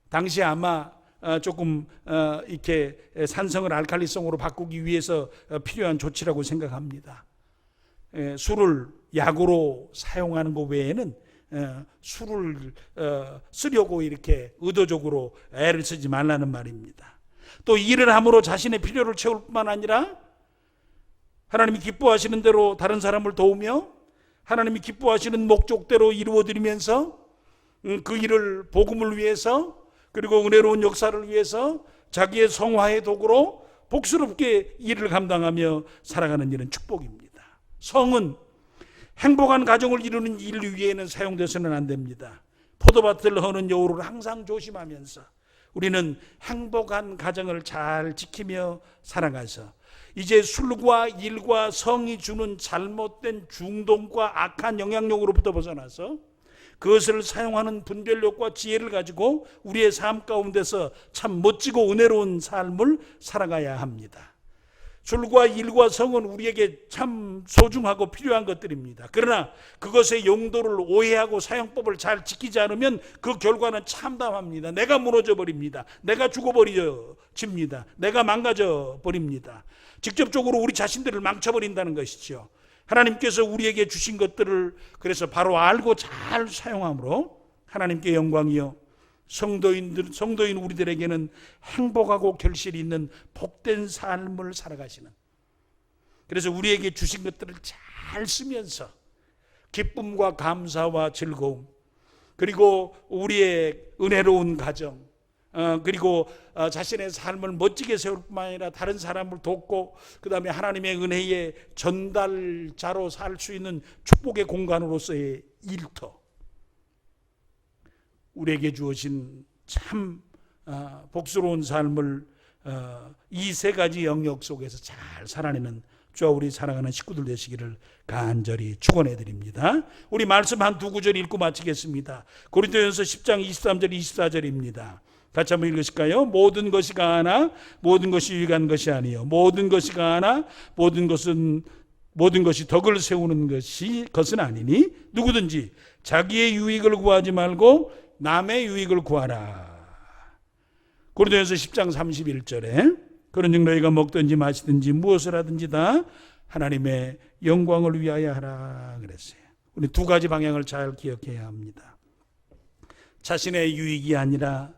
당시 아마 조금 이렇게 산성을 알칼리성으로 바꾸기 위해서 필요한 조치라고 생각합니다. 술을 약으로 사용하는 것 외에는 술을 쓰려고 이렇게 의도적으로 애를 쓰지 말라는 말입니다. 또 일을 함으로 자신의 필요를 채울 뿐만 아니라 하나님이 기뻐하시는 대로 다른 사람을 도우며 하나님이 기뻐하시는 목적대로 이루어드리면서 그 일을 복음을 위해서 그리고 은혜로운 역사를 위해서 자기의 성화의 도구로 복스럽게 일을 감당하며 살아가는 일은 축복입니다. 성은 행복한 가정을 이루는 일 위에는 사용돼서는 안 됩니다. 포도밭을 허는 여우를 항상 조심하면서 우리는 행복한 가정을 잘 지키며 살아가서 이제 술과 일과 성이 주는 잘못된 중독과 악한 영향력으로부터 벗어나서 그것을 사용하는 분별력과 지혜를 가지고 우리의 삶 가운데서 참 멋지고 은혜로운 삶을 살아가야 합니다. 술과 일과 성은 우리에게 참 소중하고 필요한 것들입니다. 그러나 그것의 용도를 오해하고 사용법을 잘 지키지 않으면 그 결과는 참담합니다. 내가 무너져 버립니다. 내가 죽어버려집니다. 내가 망가져 버립니다. 직접적으로 우리 자신들을 망쳐버린다는 것이죠. 하나님께서 우리에게 주신 것들을 그래서 바로 알고 잘 사용함으로 하나님께 영광이요 성도인 우리들에게는 행복하고 결실이 있는 복된 삶을 살아가시는, 그래서 우리에게 주신 것들을 잘 쓰면서 기쁨과 감사와 즐거움, 그리고 우리의 은혜로운 가정, 그리고 자신의 삶을 멋지게 세울 뿐만 아니라 다른 사람을 돕고 그 다음에 하나님의 은혜의 전달자로 살 수 있는 축복의 공간으로서의 일터, 우리에게 주어진 참 복스러운 삶을 이 세 가지 영역 속에서 잘 살아내는 저와 우리 사랑하는 식구들 되시기를 간절히 축원해 드립니다. 우리 말씀 한 두 구절 읽고 마치겠습니다. 고린도전서 10장 23절 24절입니다. 같이 한번 읽으실까요? 모든 것이 가하나 모든 것이 유익한 것이 아니요 모든 것이 가하나 모든 것이 덕을 세우는 것은 아니니 누구든지 자기의 유익을 구하지 말고 남의 유익을 구하라. 고린도전서 10장 31절에 그런즉 너희가 먹든지 마시든지 무엇을 하든지 다 하나님의 영광을 위하여 하라 그랬어요. 우리 두 가지 방향을 잘 기억해야 합니다. 자신의 유익이 아니라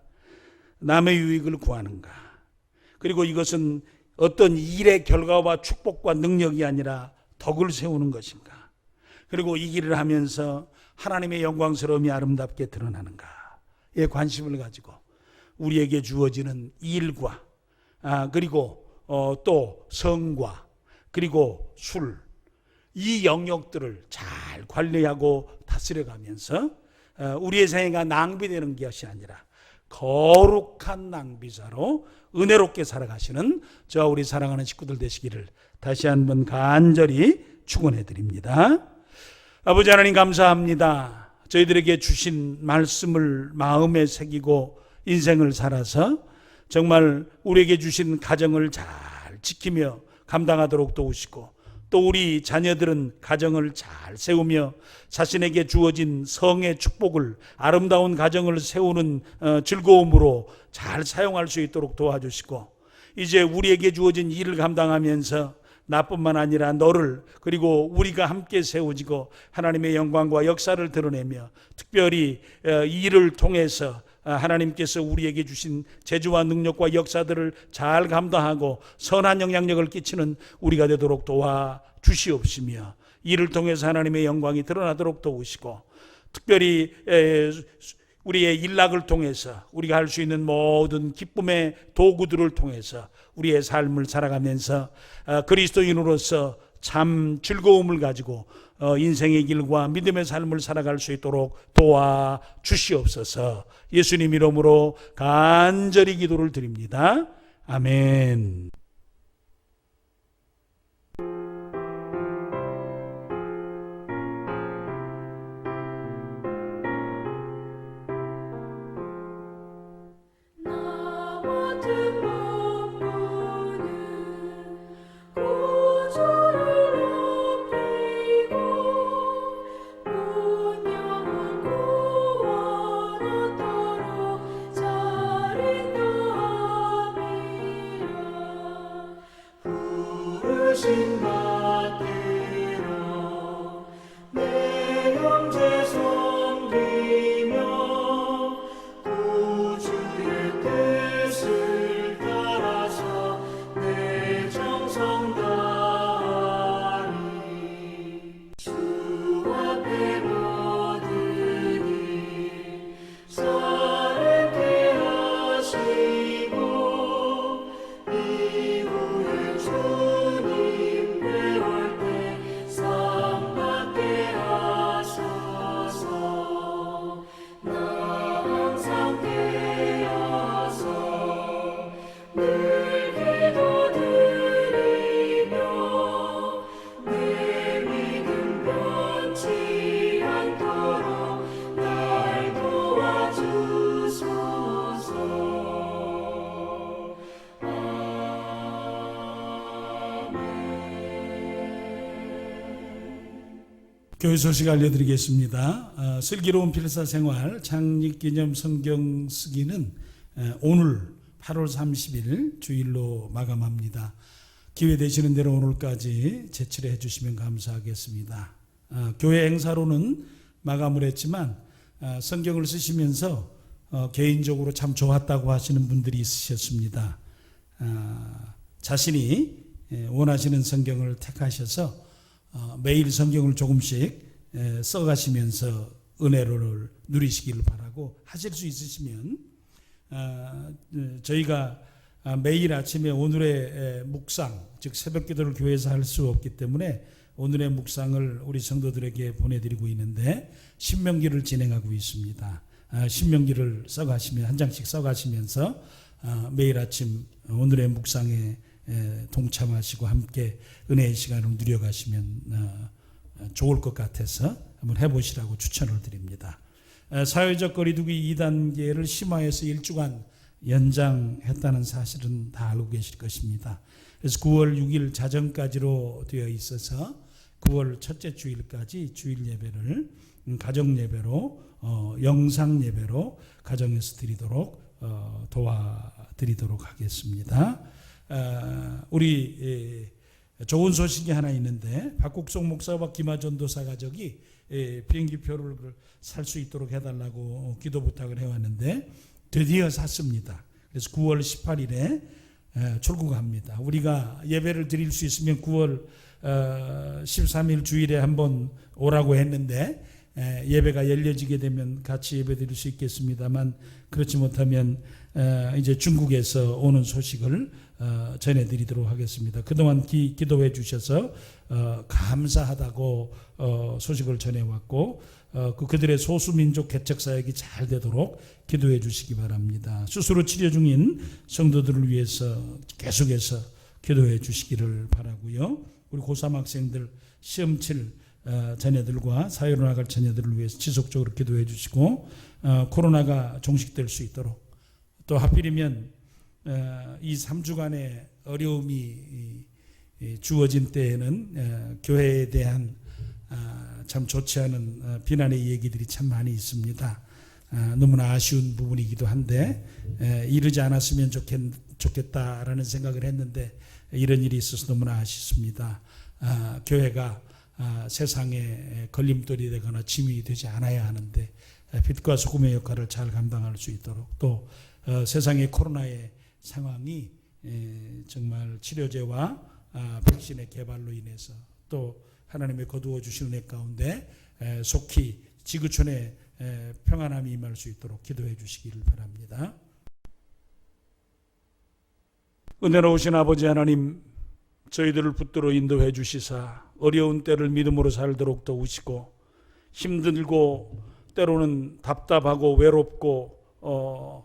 남의 유익을 구하는가, 그리고 이것은 어떤 일의 결과와 축복과 능력이 아니라 덕을 세우는 것인가? 그리고 이 길을 하면서 하나님의 영광스러움이 아름답게 드러나는가에 관심을 가지고 우리에게 주어지는 일과 그리고 또 성과 그리고 술, 이 영역들을 잘 관리하고 다스려가면서 우리의 생애가 낭비되는 것이 아니라 거룩한 낭비자로 은혜롭게 살아가시는 저와 우리 사랑하는 식구들 되시기를 다시 한번 간절히 축원해 드립니다. 아버지 하나님 감사합니다. 저희들에게 주신 말씀을 마음에 새기고 인생을 살아서 정말 우리에게 주신 가정을 잘 지키며 감당하도록 도우시고 또 우리 자녀들은 가정을 잘 세우며 자신에게 주어진 성의 축복을 아름다운 가정을 세우는 즐거움으로 잘 사용할 수 있도록 도와주시고 이제 우리에게 주어진 일을 감당하면서 나뿐만 아니라 너를 그리고 우리가 함께 세워지고 하나님의 영광과 역사를 드러내며 특별히 이 일을 통해서 하나님께서 우리에게 주신 재주와 능력과 역사들을 잘 감당하고 선한 영향력을 끼치는 우리가 되도록 도와주시옵시며 이를 통해서 하나님의 영광이 드러나도록 도우시고 특별히 우리의 일락을 통해서 우리가 할 수 있는 모든 기쁨의 도구들을 통해서 우리의 삶을 살아가면서 그리스도인으로서 참 즐거움을 가지고 인생의 길과 믿음의 삶을 살아갈 수 있도록 도와주시옵소서. 예수님 이름으로 간절히 기도를 드립니다. 아멘. 교회 소식 알려드리겠습니다. 슬기로운 필사생활 창립기념 성경 쓰기는 오늘 8월 30일 주일로 마감합니다. 기회 되시는 대로 오늘까지 제출해 주시면 감사하겠습니다. 교회 행사로는 마감을 했지만 성경을 쓰시면서 개인적으로 참 좋았다고 하시는 분들이 있으셨습니다. 자신이 원하시는 성경을 택하셔서 매일 성경을 조금씩 써가시면서 은혜를 누리시기를 바라고 하실 수 있으시면 저희가 매일 아침에 오늘의 묵상 즉 새벽 기도를 교회에서 할 수 없기 때문에 오늘의 묵상을 우리 성도들에게 보내드리고 있는데 신명기를 진행하고 있습니다. 신명기를 써가시면 한 장씩 써가시면서 매일 아침 오늘의 묵상에 동참하시고 함께 은혜의 시간을 누려가시면 좋을 것 같아서 한번 해보시라고 추천을 드립니다. 사회적 거리두기 2단계를 심화해서 1주간 연장했다는 사실은 다 알고 계실 것입니다. 그래서 9월 6일 자정까지로 되어 있어서 9월 첫째 주일까지 주일 예배를 가정 예배로 영상 예배로 가정에서 드리도록 도와드리도록 하겠습니다. 우리 좋은 소식이 하나 있는데 박국성 목사와 김하전 도사 가족이 비행기표를 살 수 있도록 해달라고 기도 부탁을 해왔는데 드디어 샀습니다. 그래서 9월 18일에 출국합니다. 우리가 예배를 드릴 수 있으면 9월 13일 주일에 한번 오라고 했는데 예배가 열려지게 되면 같이 예배 드릴 수 있겠습니다만 그렇지 못하면 이제 중국에서 오는 소식을 전해드리도록 하겠습니다. 그동안 기도해 주셔서 감사하다고 소식을 전해왔고 그들의 소수민족 개척 사역이 잘 되도록 기도해 주시기 바랍니다. 스스로 치료 중인 성도들을 위해서 계속해서 기도해 주시기를 바라고요. 우리 고3 학생들 시험 칠 자녀들과 사회로 나갈 자녀들을 위해서 지속적으로 기도해 주시고 코로나가 종식될 수 있도록 또 하필이면 이 3주간의 어려움이 주어진 때에는 교회에 대한 참 좋지 않은 비난의 얘기들이 참 많이 있습니다. 너무나 아쉬운 부분이기도 한데 이러지 않았으면 좋겠다라는 생각을 했는데 이런 일이 있어서 너무나 아쉽습니다. 교회가 세상에 걸림돌이 되거나 짐이 되지 않아야 하는데 빛과 소금의 역할을 잘 감당할 수 있도록 또 세상의 코로나의 상황이 정말 치료제와 백신의 개발로 인해서 또 하나님의 거두어 주신 은혜 가운데 속히 지구촌에 평안함이 임할 수 있도록 기도해 주시기를 바랍니다. 은혜로우신 아버지 하나님, 저희들을 붙들어 인도해 주시사 어려운 때를 믿음으로 살도록 도우시고 힘들고 때로는 답답하고 외롭고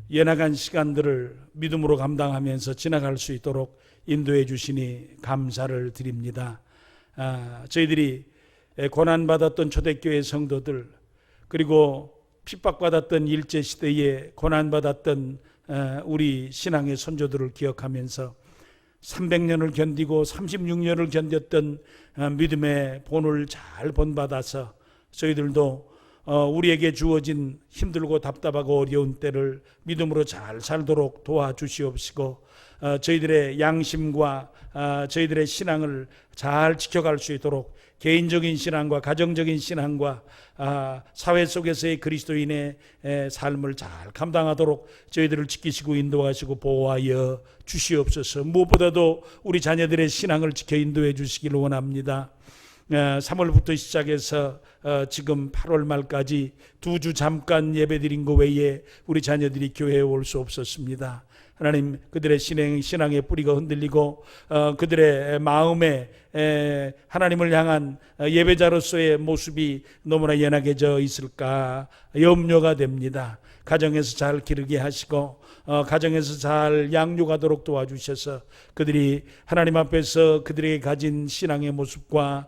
예나간 시간들을 믿음으로 감당하면서 지나갈 수 있도록 인도해 주시니 감사를 드립니다. 저희들이 고난받았던 초대교회 성도들 그리고 핍박받았던 일제시대에 고난받았던 우리 신앙의 선조들을 기억하면서 300년을 견디고 36년을 견뎠던 믿음의 본을 잘 본받아서 저희들도 우리에게 주어진 힘들고 답답하고 어려운 때를 믿음으로 잘 살도록 도와주시옵시고 저희들의 양심과 저희들의 신앙을 잘 지켜갈 수 있도록 개인적인 신앙과 가정적인 신앙과 사회 속에서의 그리스도인의 삶을 잘 감당하도록 저희들을 지키시고 인도하시고 보호하여 주시옵소서. 무엇보다도 우리 자녀들의 신앙을 지켜 인도해 주시기를 원합니다. 3월부터 시작해서 지금 8월 말까지 2주 잠깐 예배드린 것 외에 우리 자녀들이 교회에 올 수 없었습니다. 하나님, 그들의 신앙의 뿌리가 흔들리고 그들의 마음에 하나님을 향한 예배자로서의 모습이 너무나 연약해져 있을까 염려가 됩니다. 가정에서 잘 기르게 하시고 가정에서 잘 양육하도록 도와주셔서 그들이 하나님 앞에서 그들에게 가진 신앙의 모습과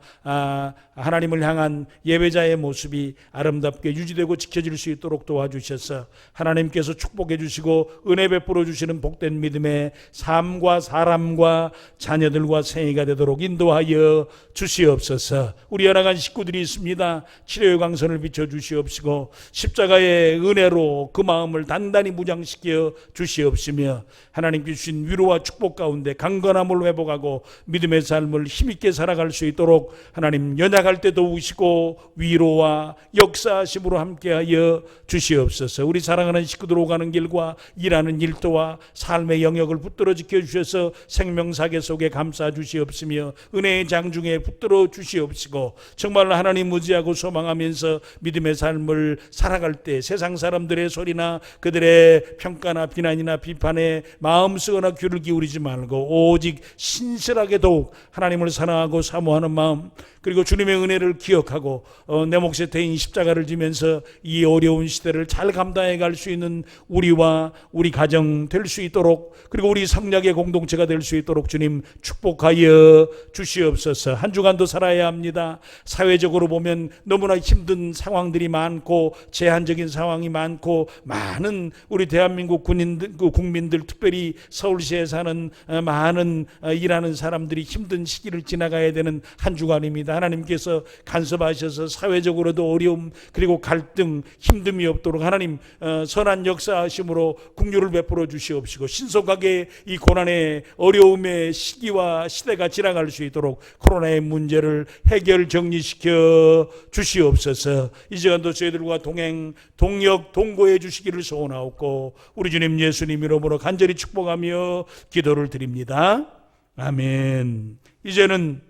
하나님을 향한 예배자의 모습이 아름답게 유지되고 지켜질 수 있도록 도와주셔서 하나님께서 축복해 주시고 은혜 베풀어 주시는 복된 믿음의 삶과 사람과 자녀들과 생애가 되도록 인도하여 주시옵소서. 우리 연약한 식구들이 있습니다. 치료의 광선을 비춰 주시옵시고 십자가의 은혜로 그 마음을 단단히 무장시켜 주시옵시며 하나님께 주신 위로와 축복 가운데 강건함을 회복하고 믿음의 삶을 힘있게 살아갈 수 있도록 하나님 연약할 때 도우시고 위로와 역사하심으로 함께하여 주시옵소서. 우리 사랑하는 식구들 오가는 길과 일하는 일터와 삶의 영역을 붙들어 지켜주셔서 생명사계 속에 감싸 주시옵시며 은혜의 장중에 붙들어 주시옵시고 정말 하나님 의지하고 소망하면서 믿음의 삶을 살아갈 때 세상 사람들의 소리나 그들의 평가나 비난이나 비판에 마음 쓰거나 귀를 기울이지 말고 오직 신실하게 더욱 하나님을 사랑하고 사모하는 마음 그리고 주님의 은혜를 기억하고 내 몫의 대인 십자가를 지면서 이 어려운 시대를 잘 감당해 갈 수 있는 우리와 우리 가정 될 수 있도록 그리고 우리 성략의 공동체가 될 수 있도록 주님 축복하여 주시옵소서. 한 주간도 살아야 합니다. 사회적으로 보면 너무나 힘든 상황들이 많고 제한적인 상황이 많고 많은 우리 대한민국 국민들 특별히 서울시에 사는 많은 일하는 사람들이 힘든 시기를 지나가야 되는 한 주간입니다. 하나님께서 간섭하셔서 사회적으로도 어려움 그리고 갈등 힘듦이 없도록 하나님 선한 역사하심으로 긍휼을 베풀어 주시옵소서. 주옵시고 신속하게 이 고난의 어려움의 시기와 시대가 지나갈 수 있도록 코로나의 문제를 해결 정리시켜 주시옵소서. 이 시간도 저희들과 동행 동역 동거해 주시기를 소원하옵고 우리 주님 예수님 이름으로 간절히 축복하며 기도를 드립니다. 아멘. 이제는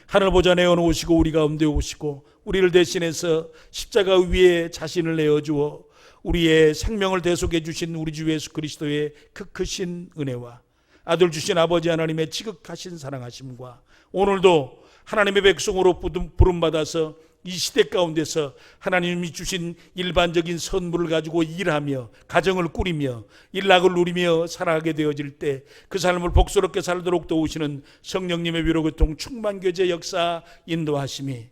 하늘 보좌 내어놓으시고 우리 가운데 오시고 우리를 대신해서 십자가 위에 자신을 내어주어 우리의 생명을 대속해 주신 우리 주 예수 그리스도의 그 크신 은혜와 아들 주신 아버지 하나님의 지극하신 사랑하심과 오늘도 하나님의 백성으로 부름받아서 이 시대 가운데서 하나님이 주신 일반적인 선물을 가지고 일하며 가정을 꾸리며 일락을 누리며 살아가게 되어질 때 그 삶을 복스럽게 살도록 도우시는 성령님의 위로교통 충만교제 역사 인도하심이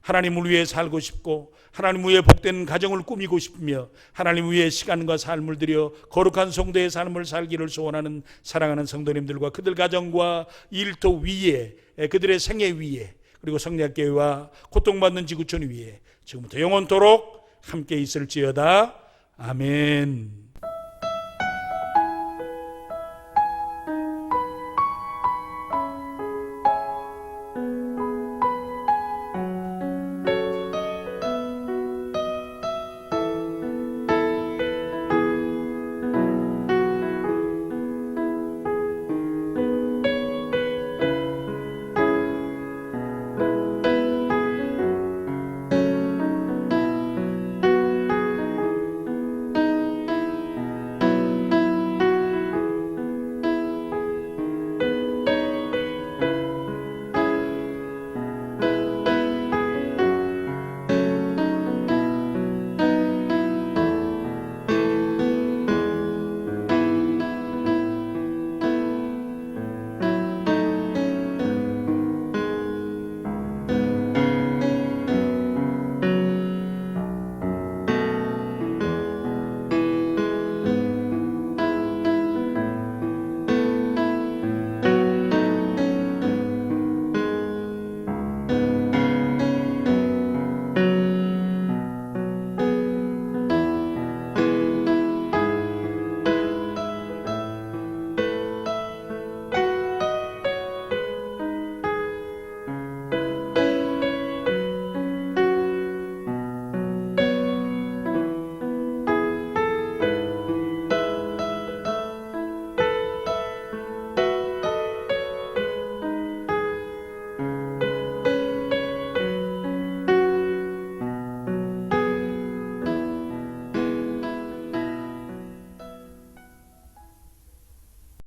하나님을 위해 살고 싶고 하나님 위해 복된 가정을 꾸미고 싶으며 하나님 위해 시간과 삶을 들여 거룩한 성도의 삶을 살기를 소원하는 사랑하는 성도님들과 그들 가정과 일터 위에 그들의 생애 위에 그리고 성략교회와 고통받는 지구촌 위에 지금부터 영원토록 함께 있을지어다. 아멘.